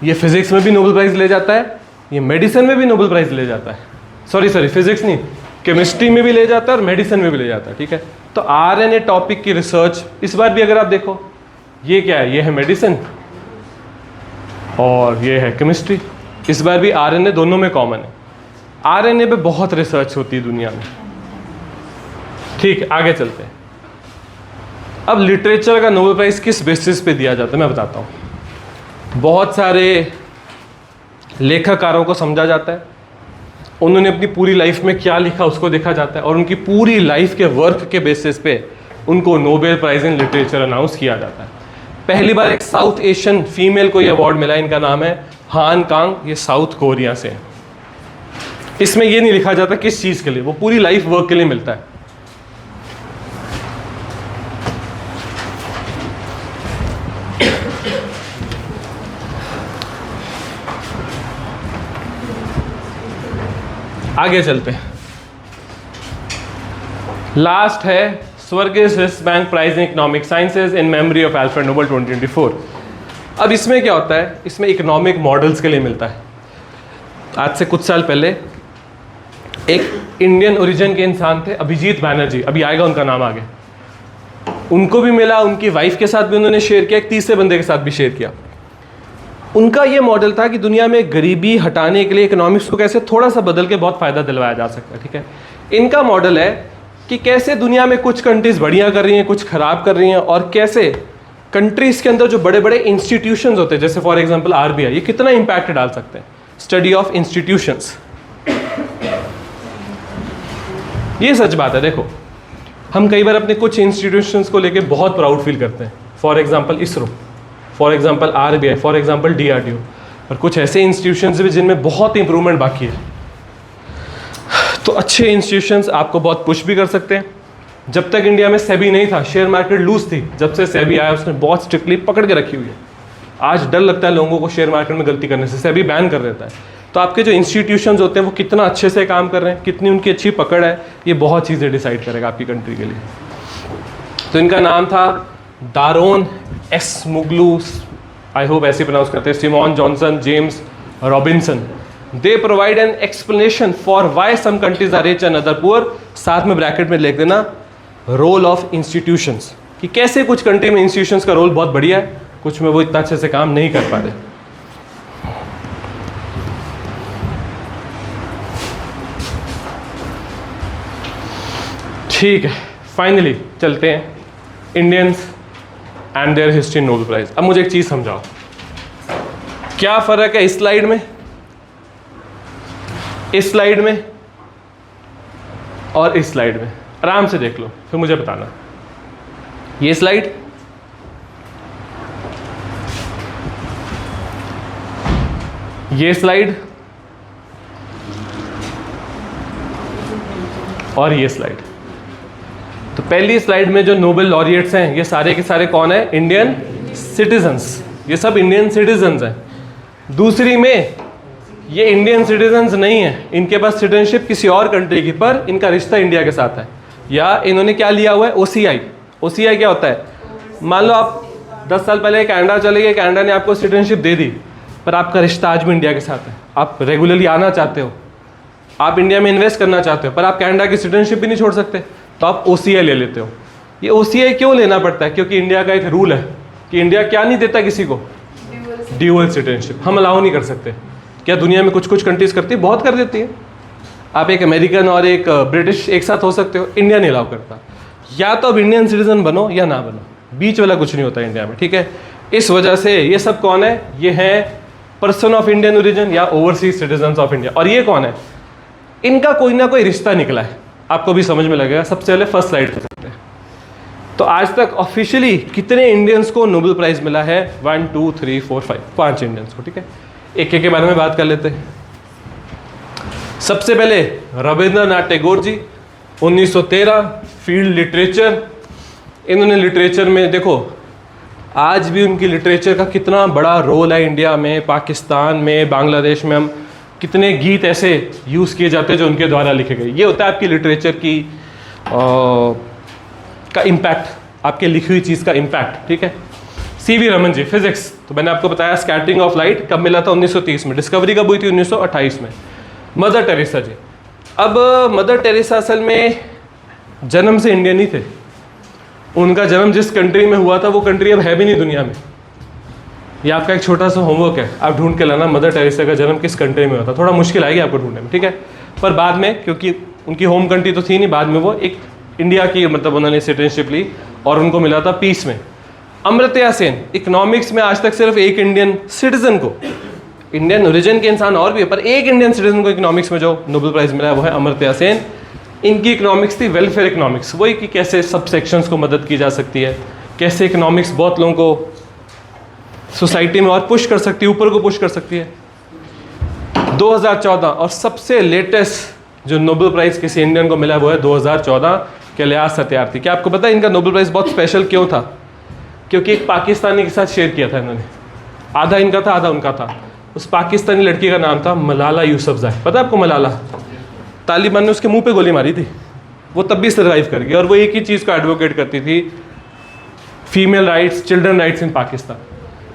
Speaker 1: ये फिजिक्स में भी नोबेल प्राइज ले जाता है, ये मेडिसिन में भी नोबेल प्राइज ले जाता है। सॉरी फिजिक्स नहीं, केमिस्ट्री में भी ले जाता है और मेडिसिन में भी ले जाता है, ठीक है। तो आरएनए टॉपिक की रिसर्च इस बार भी अगर आप देखो, ये क्या है, ये है मेडिसिन और ये है केमिस्ट्री। इस बार भी आरएनए दोनों में कॉमन है। आरएनए पे बहुत रिसर्च होती है दुनिया में, ठीक है। आगे चलते हैं। अब लिटरेचर का नोबेल प्राइज़ किस बेसिस पे दिया जाता है मैं बताता हूँ। बहुत सारे लेखकारों को समझा जाता है, उन्होंने अपनी पूरी लाइफ में क्या लिखा उसको देखा जाता है और उनकी पूरी लाइफ के वर्क के बेसिस पे उनको Nobel prize in literature announce किया जाता है। पहली बार एक साउथ एशियन फीमेल को ये अवार्ड मिला, इनका नाम है हान कांग, ये साउथ कोरिया से है। इसमें ये नहीं लिखा जाता किस चीज़ के लिए, वो पूरी लाइफ वर्क के लिए मिलता है। आगे चलते हैं। लास्ट है Sveriges Swiss bank prize in economic sciences in memory of Alfred Nobel 2024। अब इसमें क्या होता है, इसमें इकोनॉमिक मॉडल्स के लिए मिलता है। आज से कुछ साल पहले एक इंडियन ओरिजिन के इंसान थे, अभिजीत बैनर्जी, अभी आएगा उनका नाम आगे, उनको भी मिला, उनकी वाइफ के साथ भी उन्होंने शेयर किया, एक तीसरे बंदे के साथ भी शेयर किया। उनका ये मॉडल था कि दुनिया में गरीबी हटाने के लिए इकोनॉमिक्स को कैसे थोड़ा सा बदल के बहुत फ़ायदा दिलवाया जा सकता है, ठीक है। इनका मॉडल है कि कैसे दुनिया में कुछ कंट्रीज़ बढ़िया कर रही हैं, कुछ ख़राब कर रही हैं, और कैसे कंट्रीज़ के अंदर जो बड़े बड़े इंस्टीट्यूशंस होते हैं, जैसे फॉर एग्जांपल आरबीआई, ये कितना इम्पैक्ट डाल सकते हैं। स्टडी ऑफ इंस्टीट्यूशंस, ये सच बात है। देखो, हम कई बार अपने कुछ इंस्टीट्यूशंस को लेके बहुत प्राउड फील करते हैं, for example ISRO, for example RBI, for example DRDO, और कुछ ऐसे इंस्टीट्यूशंस भी जिनमें बहुत इंप्रूवमेंट बाकी है। तो अच्छे इंस्टीट्यूशंस आपको बहुत पुश भी कर सकते हैं। जब तक इंडिया में सेबी नहीं था, शेयर मार्केट लूज थी, जब से सेबी आया उसने बहुत स्ट्रिक्टली पकड़ के रखी हुई है। आज डर लगता है लोगों को शेयर मार्केट में गलती करने से, सेबी बैन कर देता है। तो आपके जो इंस्टीट्यूशंस होते हैं वो कितना अच्छे से काम कर रहे हैं, कितनी उनकी अच्छी पकड़ है, ये बहुत चीज़ें डिसाइड करेगा आपकी कंट्री के लिए। तो इनका नाम था Daron Acemoglu, I hope ऐसे प्रोनाउंस करते हैं, Simon Johnson, James Robinson. They provide an explanation for why some countries are rich and other poor. साथ में ब्रैकेट में लिख देना रोल ऑफ इंस्टीट्यूशंस, कि कैसे कुछ कंट्री में इंस्टीट्यूशंस का रोल बहुत बढ़िया है, कुछ में वो इतना अच्छे से काम नहीं कर पा रहे। ठीक है, फाइनली चलते हैं Indians and their history Nobel prize. अब मुझे एक चीज़ समझाओ, क्या फ़र्क है इस स्लाइड में, इस स्लाइड में और इस स्लाइड में? आराम से देख लो, फिर मुझे बताना। ये स्लाइड, ये स्लाइड और ये स्लाइड। तो पहली स्लाइड में जो नोबेल लॉरिएट्स हैं, ये सारे के सारे कौन है? इंडियन सिटीजन्स, ये सब इंडियन सिटीजन्स हैं। दूसरी में ये इंडियन सिटीजन्स नहीं है, इनके पास सिटीजनशिप किसी और कंट्री की, पर इनका रिश्ता इंडिया के साथ है, या इन्होंने क्या लिया हुआ है? ओसीआई। ओसीआई क्या होता है? मान लो आप 10 साल पहले कनाडा चले गए, कनाडा ने आपको सिटीजनशिप दे दी, पर आपका रिश्ता आज भी इंडिया के साथ है, आप रेगुलरली आना चाहते हो, आप इंडिया में इन्वेस्ट करना चाहते हो, पर आप कनाडा की सिटीजनशिप भी नहीं छोड़ सकते, तो आप ओसीआई ले लेते हो। ये ओसीआई क्यों लेना पड़ता है? क्योंकि इंडिया का एक रूल है कि इंडिया क्या नहीं देता किसी को? ड्यूअल सिटीजनशिप हम अलाउ नहीं कर सकते। क्या दुनिया में कुछ कुछ कंट्रीज करती है? बहुत कर देती है। आप एक अमेरिकन और एक ब्रिटिश एक साथ हो सकते हो, इंडिया नहीं अलाउ करता। या तो अब इंडियन सिटीजन बनो या ना बनो, बीच वाला कुछ नहीं होता इंडिया में, ठीक है। इस वजह से ये सब कौन है? ये है पर्सन ऑफ इंडियन ओरिजिन या ओवरसीज सिटीजन ऑफ इंडिया। और ये कौन है? इनका कोई ना कोई रिश्ता निकला है, आपको भी समझ में लगेगा। सबसे पहले फर्स्ट स्लाइड पे चलते हैं। तो आज तक ऑफिशियली कितने इंडियंस को नोबेल प्राइज मिला है? 1 2 3 4 5, 5 इंडियंस को, ठीक है। एक एक के बारे में बात कर लेते हैं। सबसे पहले रविंद्रनाथ टैगोर जी, 1913, फील्ड लिटरेचर। इन्होंने लिटरेचर में देखो, आज भी उनकी लिटरेचर का कितना बड़ा रोल है इंडिया में, पाकिस्तान में, बांग्लादेश में। हम कितने गीत ऐसे यूज़ किए जाते हैं जो उनके द्वारा लिखे गए। ये होता है आपकी लिटरेचर की का इम्पैक्ट, आपके लिखी हुई चीज़ का इम्पैक्ट, ठीक है। सीवी रमन जी, फिजिक्स, तो मैंने आपको बताया स्कैटरिंग ऑफ लाइट कब मिला था? 1930 में। डिस्कवरी कब हुई थी? 1928 में। मदर टेरेसा जी, अब मदर टेरेसा असल में जन्म से इंडियन ही थे। उनका जन्म जिस कंट्री में हुआ था वो कंट्री अब है भी नहीं दुनिया में। ये आपका एक छोटा सा होमवर्क है, आप ढूंढ के लाना मदर टेरेसा का जन्म किस कंट्री में हुआ था। थोड़ा मुश्किल आएगी आपको ढूंढने में, ठीक है, पर बाद में, क्योंकि उनकी होम कंट्री तो थी नहीं, बाद में वो एक इंडिया की मतलब उन्होंने सिटीजनशिप ली और उनको मिला था पीस में। अमर्त्य सेन, इकोनॉमिक्स में आज तक सिर्फ एक इंडियन सिटीजन को, इंडियन ओरिजिन के इंसान और भी है, पर एक इंडियन सिटीजन को इकोनॉमिक्स में जो नोबेल प्राइज मिला है वो है अमर्त्य सेन। इनकी इकोनॉमिक्स थी वेलफेयर इकोनॉमिक्स, वही कि कैसे सब सेक्शंस को मदद की जा सकती है, कैसे इकोनॉमिक्स बहुत लोगों को सोसाइटी में और पुश कर सकती है, ऊपर को पुश कर सकती है। 2014 और सबसे लेटेस्ट जो नोबेल प्राइज किसी इंडियन को मिला वो है 2014 कैलाश सत्यार्थी। क्या आपको पता है इनका नोबेल प्राइज बहुत स्पेशल क्यों था? क्योंकि एक पाकिस्तानी के साथ शेयर किया था इन्होंने, आधा इनका था आधा उनका था। उस पाकिस्तानी लड़की का नाम था मलाला यूसुफजई। पता है आपको मलाला? तालिबान ने उसके मुंह पे गोली मारी थी, वो तब भी सर्वाइव कर गई और वो एक ही चीज़ को एडवोकेट करती थी, फीमेल राइट्स, चिल्ड्रन राइट्स इन पाकिस्तान।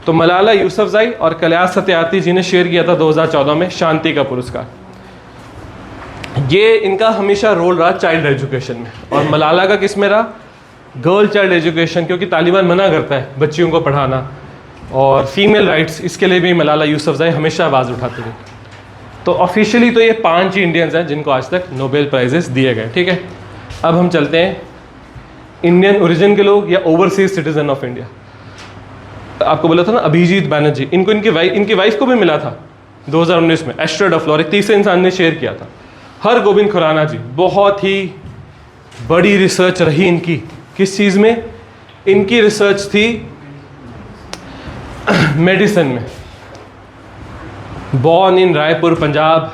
Speaker 1: तो मलाला यूसुफजई और कैलाश सत्यार्थी जी ने शेयर किया था 2014 में शांति का पुरस्कार। ये इनका हमेशा रोल रहा चाइल्ड एजुकेशन में, और मलाला का किस में रहा? गर्ल चाइल्ड एजुकेशन, क्योंकि तालिबान मना करता है बच्चियों को पढ़ाना, और फीमेल राइट्स, इसके लिए भी मलाला यूसुफजई हमेशा आवाज़ उठाते थे। तो ऑफिशियली तो ये 5 ही इंडियंस हैं जिनको आज तक नोबेल प्राइजेस दिए गए, ठीक है। अब हम चलते हैं इंडियन ओरिजिन के लोग या ओवरसीज सिटीजन ऑफ इंडिया। आपको बोला था ना अभिजीत बैनर्जी, इनको इनकी वाइफ को भी मिला था 2019 में एस्ट्रा डफलर, एक तीसरे इंसान ने शेयर किया था। हरगोविंद खुराना जी, बहुत ही बड़ी रिसर्च रही इनकी, किस चीज़ में? इनकी रिसर्च थी मेडिसिन में। Born in Raipur Punjab,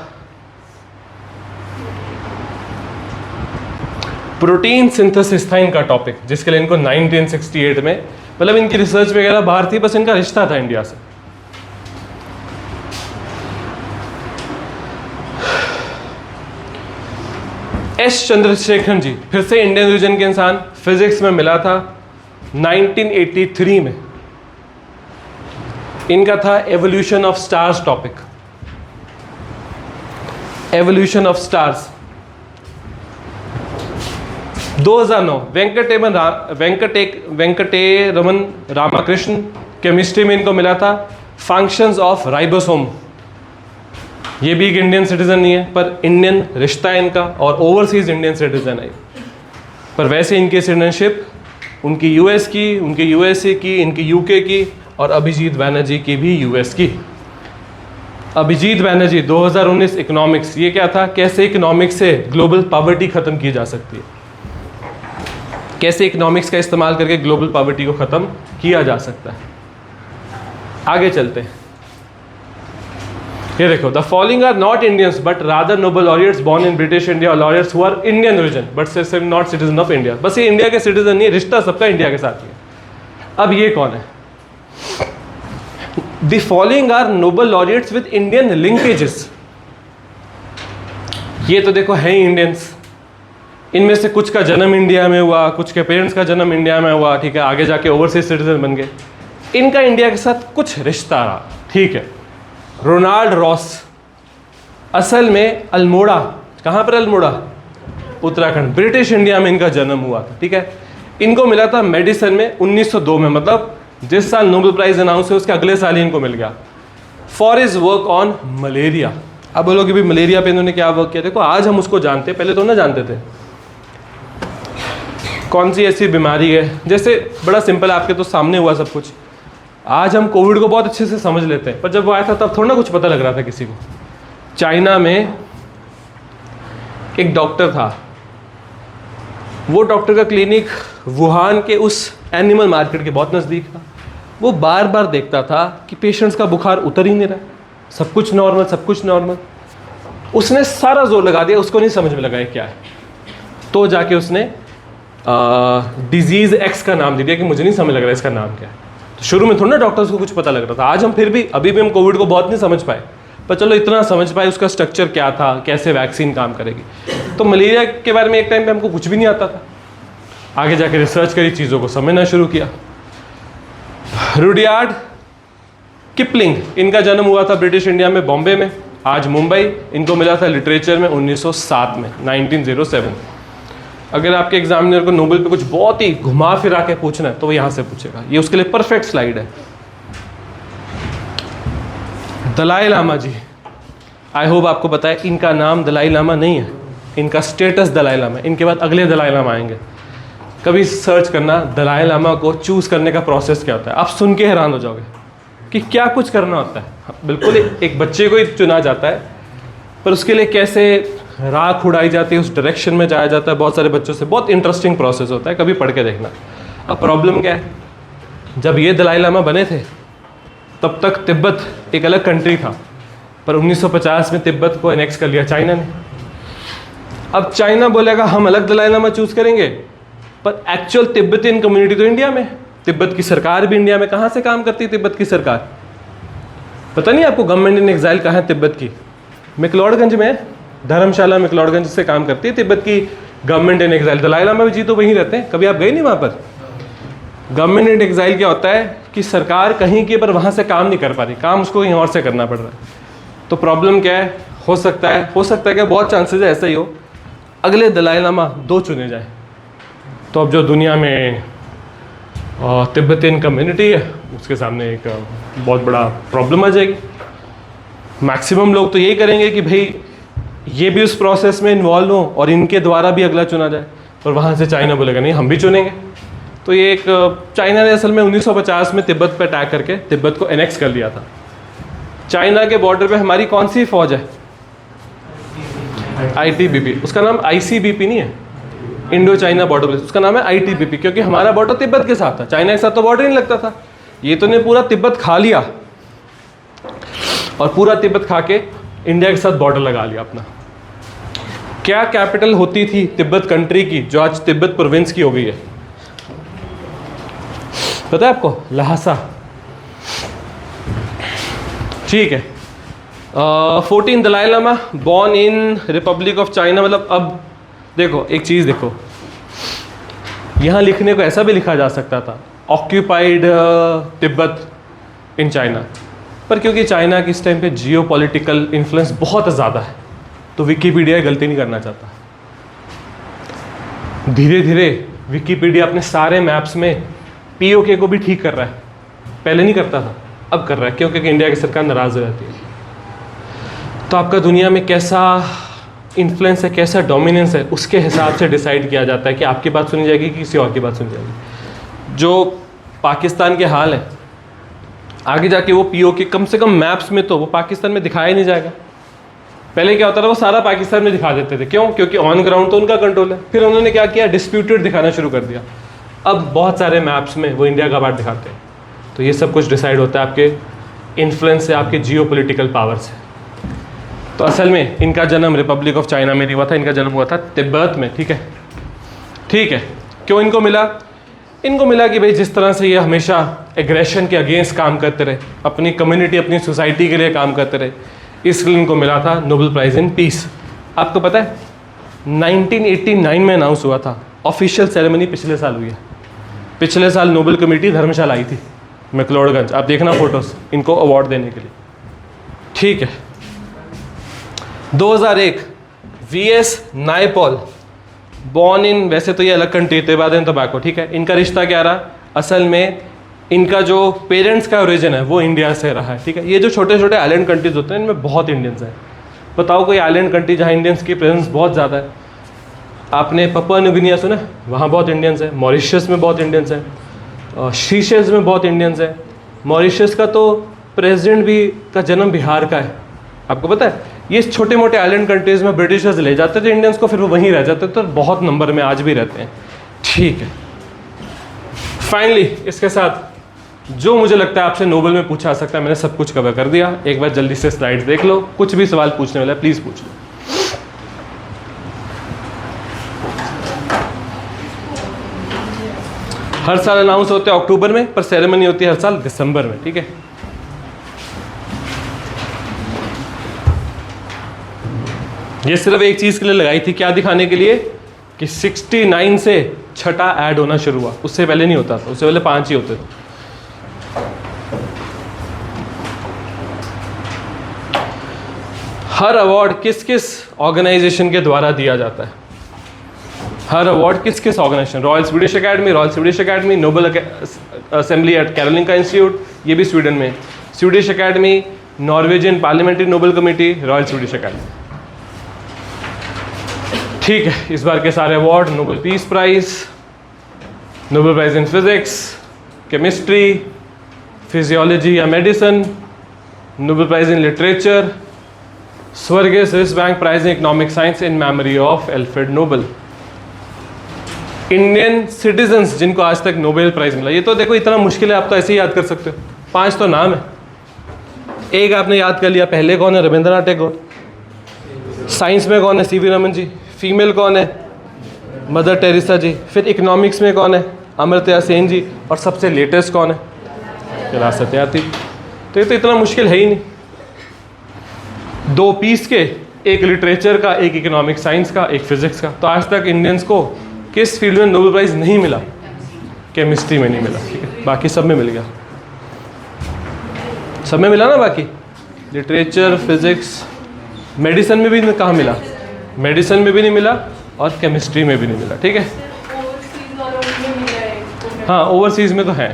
Speaker 1: protein synthesis था इनका टॉपिक, जिसके लिए इनको 1968 में, मतलब इनकी रिसर्च वगैरह बाहर थी, बस इनका रिश्ता था इंडिया से। एस चंद्रशेखरन जी, फिर से इंडियन ओरिजिन के इंसान, फिजिक्स में मिला था 1983 में। इनका था evolution of stars topic, evolution of stars. 2009 Venkatraman Ramakrishnan, chemistry में इनको मिला था फंक्शंस ऑफ राइबोसोम। ये भी एक इंडियन सिटीजन नहीं है, पर इंडियन रिश्ता है इनका, और ओवरसीज इंडियन सिटीजन है। पर वैसे इनकी सिटीजनशिप उनकी यूएस की, उनकी यूएसए की, इनकी यूके की, और अभिजीत बैनर्जी की भी यूएस की। अभिजीत बैनर्जी 2019 इकोनॉमिक्स, ये क्या था? कैसे इकोनॉमिक्स से ग्लोबल पॉवर्टी खत्म की जा सकती है, कैसे इकोनॉमिक्स का इस्तेमाल करके ग्लोबल पॉवर्टी को खत्म किया जा सकता है। आगे चलते हैं, ये देखो, the following are not Indians but rather Nobel laureates born in British India, laureates who are Indian origin but सिर्फ नॉट सिटीजन ऑफ इंडिया। बस ये इंडिया के सिटीजन नहीं, रिश्ता सबका इंडिया के साथ ही है। अब ये कौन है? The following are Nobel laureates with Indian linkages. ये तो देखो है ही इंडियंस, इनमें से कुछ का जन्म इंडिया में हुआ, कुछ के पेरेंट्स का जन्म इंडिया में हुआ, ठीक है, आगे जाके ओवरसीज सिटीजन बन गए, इनका इंडिया के साथ कुछ रिश्ता रहा, ठीक है। रोनाल्ड रॉस, असल में अल्मोड़ा, कहाँ पर अल्मोड़ा? उत्तराखंड, ब्रिटिश इंडिया में इनका जन्म हुआ था, ठीक है। इनको मिला था मेडिसिन में 1902 में, मतलब जिस साल नोबेल प्राइज अनाउंस है उसके अगले साल ही इनको मिल गया, for his work on malaria. अब बोलोगे भी मलेरिया पे इन्होंने क्या वर्क किया? देखो आज हम उसको जानते, पहले तो ना जानते थे। कौन सी ऐसी बीमारी है, जैसे बड़ा सिंपल, आपके तो सामने हुआ सब कुछ। आज हम कोविड को बहुत अच्छे से समझ लेते हैं, पर जब वो आया था तब थोड़ा ना कुछ पता लग रहा था किसी को। चाइना में एक डॉक्टर था, वो डॉक्टर का क्लिनिक वुहान के उस एनिमल मार्केट के बहुत नज़दीक था। वो बार बार देखता था कि पेशेंट्स का बुखार उतर ही नहीं रहा, सब कुछ नॉर्मल, सब कुछ नॉर्मल। उसने सारा जोर लगा दिया, उसको नहीं समझ में लगा ये क्या है, तो जाके उसने डिजीज़ एक्स का नाम दे दिया कि मुझे नहीं समझ लग रहा है इसका नाम क्या है। तो शुरू में थोड़ा ना डॉक्टर्स को कुछ पता लग रहा था। आज हम फिर भी, अभी भी हम कोविड को बहुत नहीं समझ पाए, पर चलो इतना समझ पाए उसका स्ट्रक्चर क्या था, कैसे वैक्सीन काम करेगी। तो मलेरिया के बारे में एक टाइम पे हमको कुछ भी नहीं आता था, आगे जाके रिसर्च करी, चीज़ों को समझना शुरू किया। रुडयार्ड किपलिंग, इनका जन्म हुआ था ब्रिटिश इंडिया में, बॉम्बे में, आज मुंबई, इनको मिला था लिटरेचर में 1907 में, 1907। अगर आपके एग्जामिनर को नोबेल पे कुछ बहुत ही घुमा फिरा के पूछना है तो वो यहाँ से पूछेगा, ये उसके लिए परफेक्ट स्लाइड है। दलाई लामा जी, आई होप आपको पता है इनका नाम दलाई लामा नहीं है, इनका स्टेटस दलाई लामा है। इनके बाद अगले दलाई लामा आएंगे। कभी सर्च करना दलाई लामा को चूज करने का प्रोसेस क्या होता है, आप सुन के हैरान हो जाओगे कि क्या कुछ करना होता है। बिल्कुल एक बच्चे को ही चुना जाता है, पर उसके लिए कैसे राख उड़ाई जाती है, उस डायरेक्शन में जाया जाता है बहुत सारे बच्चों से। बहुत इंटरेस्टिंग प्रोसेस होता है, कभी पढ़ के देखना। अब प्रॉब्लम क्या है, जब ये दलाई लामा बने थे तब तक तिब्बत एक अलग कंट्री था, पर 1950 में तिब्बत को एनेक्स कर लिया चाइना ने। अब चाइना बोलेगा हम अलग दलाई लामा चूज करेंगे, पर एक्चुअल तिब्बतियन कम्युनिटी तो इंडिया में, तिब्बत की सरकार भी इंडिया में। कहाँ से काम करती है तिब्बत की सरकार, पता नहीं आपको? गवर्नमेंट इन एग्जाइल कहाँ है तिब्बत की? मैक्लोडगंज में, धर्मशाला मैक्लोडगंज से काम करती है तिब्बत की government in exile. Dalai Lama भी जी तो वहीं रहते हैं, कभी आप गए नहीं वहाँ पर? गवर्नमेंट इन एग्जाइल क्या होता है कि सरकार कहीं की, पर वहाँ से काम नहीं कर पा रही, काम उसको कहीं और से करना पड़ रहा है। तो प्रॉब्लम क्या है, हो सकता है कि बहुत चांसेस है ऐसा ही हो, अगले दलाई लामा 2 चुने जाए। तो अब जो दुनिया में तिब्बतियन कम्युनिटी है उसके सामने एक बहुत बड़ा प्रॉब्लम आ जाएगी। मैक्सिमम लोग तो यही करेंगे कि भाई ये भी उस प्रोसेस में इन्वॉल्व हो और इनके द्वारा भी अगला चुना जाए, और वहाँ से चाइना बोलेगा नहीं हम भी चुनेंगे। तो ये एक चाइना ने असल में 1950 में तिब्बत पे अटैक करके तिब्बत को एनेक्स कर लिया था। चाइना के बॉर्डर पे हमारी कौन सी फौज है? ITBP, उसका नाम ICBP नहीं है, इंडो चाइना बॉर्डर पुलिस, उसका नाम है ITBP, क्योंकि हमारा बॉर्डर तिब्बत के साथ था, चाइना के साथ तो बॉर्डर नहीं लगता था। ये तो ने पूरा तिब्बत खा लिया और पूरा तिब्बत खा के इंडिया के साथ बॉर्डर लगा लिया अपना। क्या कैपिटल होती थी तिब्बत कंट्री की जो आज तिब्बत प्रोविंस की हो गई है, पता है आपको? लहासा। ठीक है। 14 Dalai Lama born in Republic of China. मतलब अब देखो एक चीज़ देखो, यहाँ लिखने को ऐसा भी लिखा जा सकता था ऑक्यूपाइड तिब्बत इन चाइना, पर क्योंकि चाइना की इस टाइम पे जियो पॉलिटिकल इन्फ्लुएंस बहुत ज़्यादा है तो विकीपीडिया गलती नहीं करना चाहता। धीरे धीरे विकीपीडिया अपने सारे मैप्स में POK को भी ठीक कर रहा है, पहले नहीं करता था अब कर रहा है, क्योंकि इंडिया की सरकार नाराज़ हो जाती है। तो आपका दुनिया में कैसा इन्फ्लुएंस है, कैसा डोमिनेंस है, उसके हिसाब से डिसाइड किया जाता है कि आपकी बात सुनी जाएगी कि किसी और की बात सुनी जाएगी। जो पाकिस्तान के हाल है, आगे जाके वो POK कम से कम मैप्स में तो वो पाकिस्तान में दिखाया ही नहीं जाएगा। पहले क्या होता था, वो सारा पाकिस्तान में दिखा देते थे, क्यों? क्योंकि ऑन ग्राउंड तो उनका कंट्रोल है। फिर उन्होंने क्या किया, डिस्प्यूटेड दिखाना शुरू कर दिया। अब बहुत सारे मैप्स में वो इंडिया का पार्ट दिखाते हैं। तो ये सब कुछ डिसाइड होता है आपके इन्फ्लुएंस से, आपके जियो पोलिटिकल पावर से। तो असल में इनका जन्म रिपब्लिक ऑफ चाइना में नहीं हुआ था, इनका जन्म हुआ था तिब्बत में। ठीक है, ठीक है। क्यों इनको मिला? इनको मिला कि भाई जिस तरह से ये हमेशा एग्रेशन के अगेंस्ट काम करते रहे, अपनी कम्युनिटी अपनी सोसाइटी के लिए काम करते रहे, इसलिए इनको मिला था नोबेल प्राइज़ इन पीस। आपको पता है 1989 में अनाउंस हुआ था, ऑफिशियल सेरेमनी पिछले साल हुई है। पिछले साल नोबेल कमेटी धर्मशाला आई थी मैक्लोडगंज, आप देखना फोटोज इनको अवार्ड देने के लिए। ठीक है। 2001 VS नायपॉल बॉर्न इन, वैसे तो ये अलग कंट्री तिब्बत एंड टोबैको, ठीक है। इनका रिश्ता क्या रहा, असल में इनका जो पेरेंट्स का ओरिजिन है वो इंडिया से रहा है। ठीक है। ये जो छोटे छोटे आइलैंड कंट्रीज होते हैं इनमें बहुत इंडियंस हैं। बताओ कोई आइलैंड कंट्री जहाँ इंडियंस की प्रेजेंस बहुत ज़्यादा है। आपने पपुआ न्यू गिनिया सुना, वहाँ बहुत इंडियंस हैं। मॉरिशस में बहुत इंडियंस हैं, सीशेल्स में बहुत इंडियंस हैं। मॉरिशस का तो प्रेसिडेंट भी का जन्म बिहार का है, आपको पता है। ये छोटे मोटे आइलैंड कंट्रीज़ में ब्रिटिशर्स ले जाते थे इंडियंस को, फिर वो वहीं रह जाते थे, तो बहुत नंबर में आज भी रहते हैं। ठीक है। फाइनली इसके साथ जो मुझे लगता है आपसे नोबेल में पूछा जा सकता है, मैंने सब कुछ कवर कर दिया। एक बार जल्दी से स्लाइड्स देख लो, कुछ भी सवाल पूछने वाला है प्लीज़ पूछ लो। हर साल अनाउंस होते हैं अक्टूबर में, पर सेरेमनी होती है हर साल दिसंबर में। ठीक है। ये सिर्फ एक चीज़ के लिए लगाई थी, क्या दिखाने के लिए कि 69 से छठा ऐड होना शुरू हुआ, उससे पहले नहीं होता था, उससे पहले 5 ही होते थे। हर अवार्ड किस किस ऑर्गेनाइजेशन के द्वारा दिया जाता है? हर अवार्ड किस किस organization? Royal Swedish academy, Nobel assembly at Karolinska institute, ये भी स्वीडन में, Swedish academy, Norwegian parliamentary Nobel committee, royal Swedish academy. ठीक है, इस बार के सारे award: Nobel peace prize, Nobel prize in physics, chemistry, physiology या medicine, Nobel prize in literature, स्वर्गीय Swiss bank prize in economic science in memory of Alfred Nobel. Indian citizens जिनको आज तक नोबेल प्राइज मिला, ये तो देखो इतना मुश्किल है, आप तो ऐसे ही याद कर सकते हो। 5 तो नाम है, एक आपने याद कर लिया, पहले कौन है? रविंद्रनाथ टैगोर। साइंस में कौन है? सीवी रमन जी। फीमेल कौन है? मदर टेरेसा जी। फिर इकोनॉमिक्स में कौन है? अमर्त्य सेन जी। और सबसे लेटेस्ट कौन है? कैलाश सत्यार्थी। तो ये तो इतना मुश्किल है ही नहीं। 2 पीस के, एक लिटरेचर का, एक इकोनॉमिक साइंस का, एक फिजिक्स का। तो आज तक इंडियंस को किस फील्ड में नोबेल प्राइज नहीं मिला? केमिस्ट्री में नहीं मिला, ठीक है, बाकी सब में मिल गया। सब में मिला ना, बाकी लिटरेचर, फिजिक्स, मेडिसिन में भी कहाँ मिला? मेडिसिन में भी नहीं मिला और केमिस्ट्री में भी नहीं मिला, ठीक है। हाँ, ओवरसीज़ में तो है,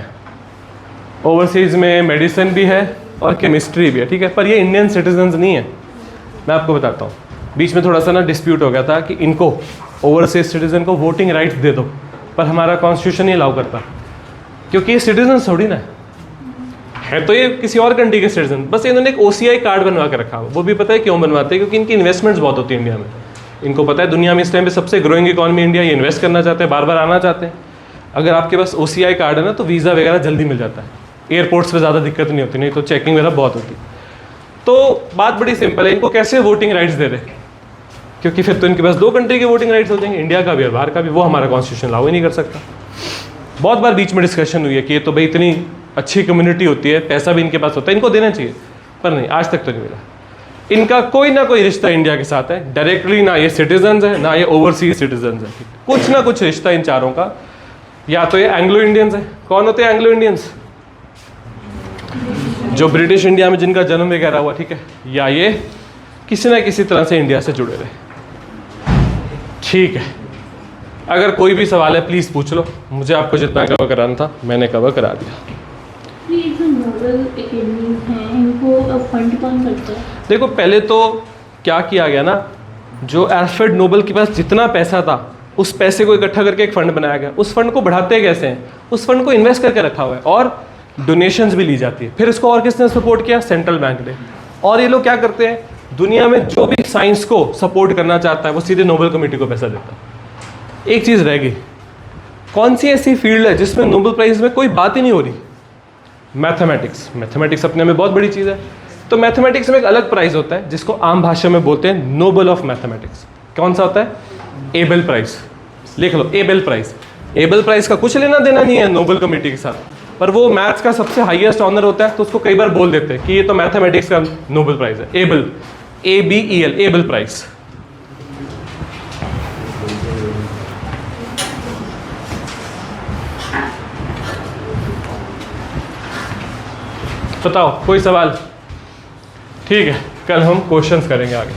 Speaker 1: ओवरसीज़ में मेडिसिन भी है और केमिस्ट्री भी है, ठीक है, पर ये इंडियन सिटीजन्स नहीं है। मैं आपको बताता हूँ, बीच में थोड़ा सा ना डिस्प्यूट हो गया था कि इनको, ओवरसीज सिटीजन को वोटिंग राइट्स दे दो, पर हमारा कॉन्स्टिट्यूशन ही अलाउ करता, क्योंकि ये सिटीजन थोड़ी ना है तो ये किसी और कंट्री के सिटीजन। बस इन्होंने एक OCI कार्ड बनवा के रखा, वो भी पता है क्यों बनवाते हैं? क्योंकि इनकी इन्वेस्टमेंट्स बहुत होती है इंडिया में। इनको पता है दुनिया में इस टाइम पे सबसे ग्रोइंग इकॉनमी इंडिया, ये इन्वेस्ट करना चाहते हैं, बार बार आना चाहते हैं। अगर आपके पास OCI कार्ड है ना, तो वीज़ा वगैरह जल्दी मिल जाता है, एयरपोर्ट्स पर ज़्यादा दिक्कत नहीं होती, नहीं तो चेकिंग वगैरह बहुत होती। तो बात बड़ी सिंपल है, इनको कैसे वोटिंग राइट्स दे दे? क्योंकि फिर तो इनके पास 2 कंट्री के वोटिंग राइट्स हो जाएंगे, इंडिया का भी और बाहर का भी। वो हमारा कॉन्स्टिट्यूशन अलाउ ही नहीं कर सकता। बहुत बार बीच में डिस्कशन हुई है कि ये तो भाई इतनी अच्छी कम्युनिटी होती है, पैसा भी इनके पास होता है, इनको देना चाहिए, पर नहीं, आज तक तो नहीं मिला। इनका कोई ना कोई रिश्ता इंडिया के साथ है, डायरेक्टली ना ये सिटीजन्स है, ना ये ओवरसीज सिटीजन्स है, कुछ ना कुछ रिश्ता इन चारों का। या तो ये एंग्लो इंडियंस है। कौन होते हैं एंग्लो इंडियंस? जो ब्रिटिश इंडिया में जिनका जन्म वगैरह हुआ, ठीक है, या ये किसी ना किसी तरह से इंडिया से जुड़े रहे, ठीक है। अगर कोई भी सवाल है प्लीज़ पूछ लो, मुझे आपको जितना कवर कराना था मैंने कवर करा दिया।
Speaker 3: ये जो नोबल एकेडमीज हैं, इनको अब फंड कौन करता है?
Speaker 1: देखो, पहले तो क्या किया गया ना, जो एल्फ्रेड नोबल के पास जितना पैसा था, उस पैसे को इकट्ठा करके एक फंड बनाया गया। उस फंड को बढ़ाते कैसे हैं? उस फंड को इन्वेस्ट करके रखा हुआ है और डोनेशंस भी ली जाती है। फिर इसको और किसने सपोर्ट किया? सेंट्रल बैंक ने। और ये लोग क्या करते हैं, दुनिया में जो भी साइंस को सपोर्ट करना चाहता है वो सीधे नोबल कमेटी को पैसा देता है। एक चीज़ रह गई, कौन सी ऐसी फील्ड है जिसमें नोबल प्राइज में कोई बात ही नहीं हो रही? मैथमेटिक्स। मैथमेटिक्स अपने में बहुत बड़ी चीज़ है। तो मैथमेटिक्स में एक अलग प्राइज होता है जिसको आम भाषा में बोलते हैं नोबल ऑफ मैथमेटिक्स। कौन सा होता है? Abel prize. लिख लो, एबेल प्राइज। एबेल प्राइज का कुछ लेना देना नहीं है नोबल कमेटी के साथ, पर वो मैथ्स का सबसे हाईएस्ट ऑनर होता है, तो उसको कई बार बोल देते हैं कि ये तो मैथमेटिक्स का नोबेल प्राइज है। Abel, ABEL, Abel prize. बताओ, कोई सवाल? ठीक है, कल हम क्वेश्चंस करेंगे आगे।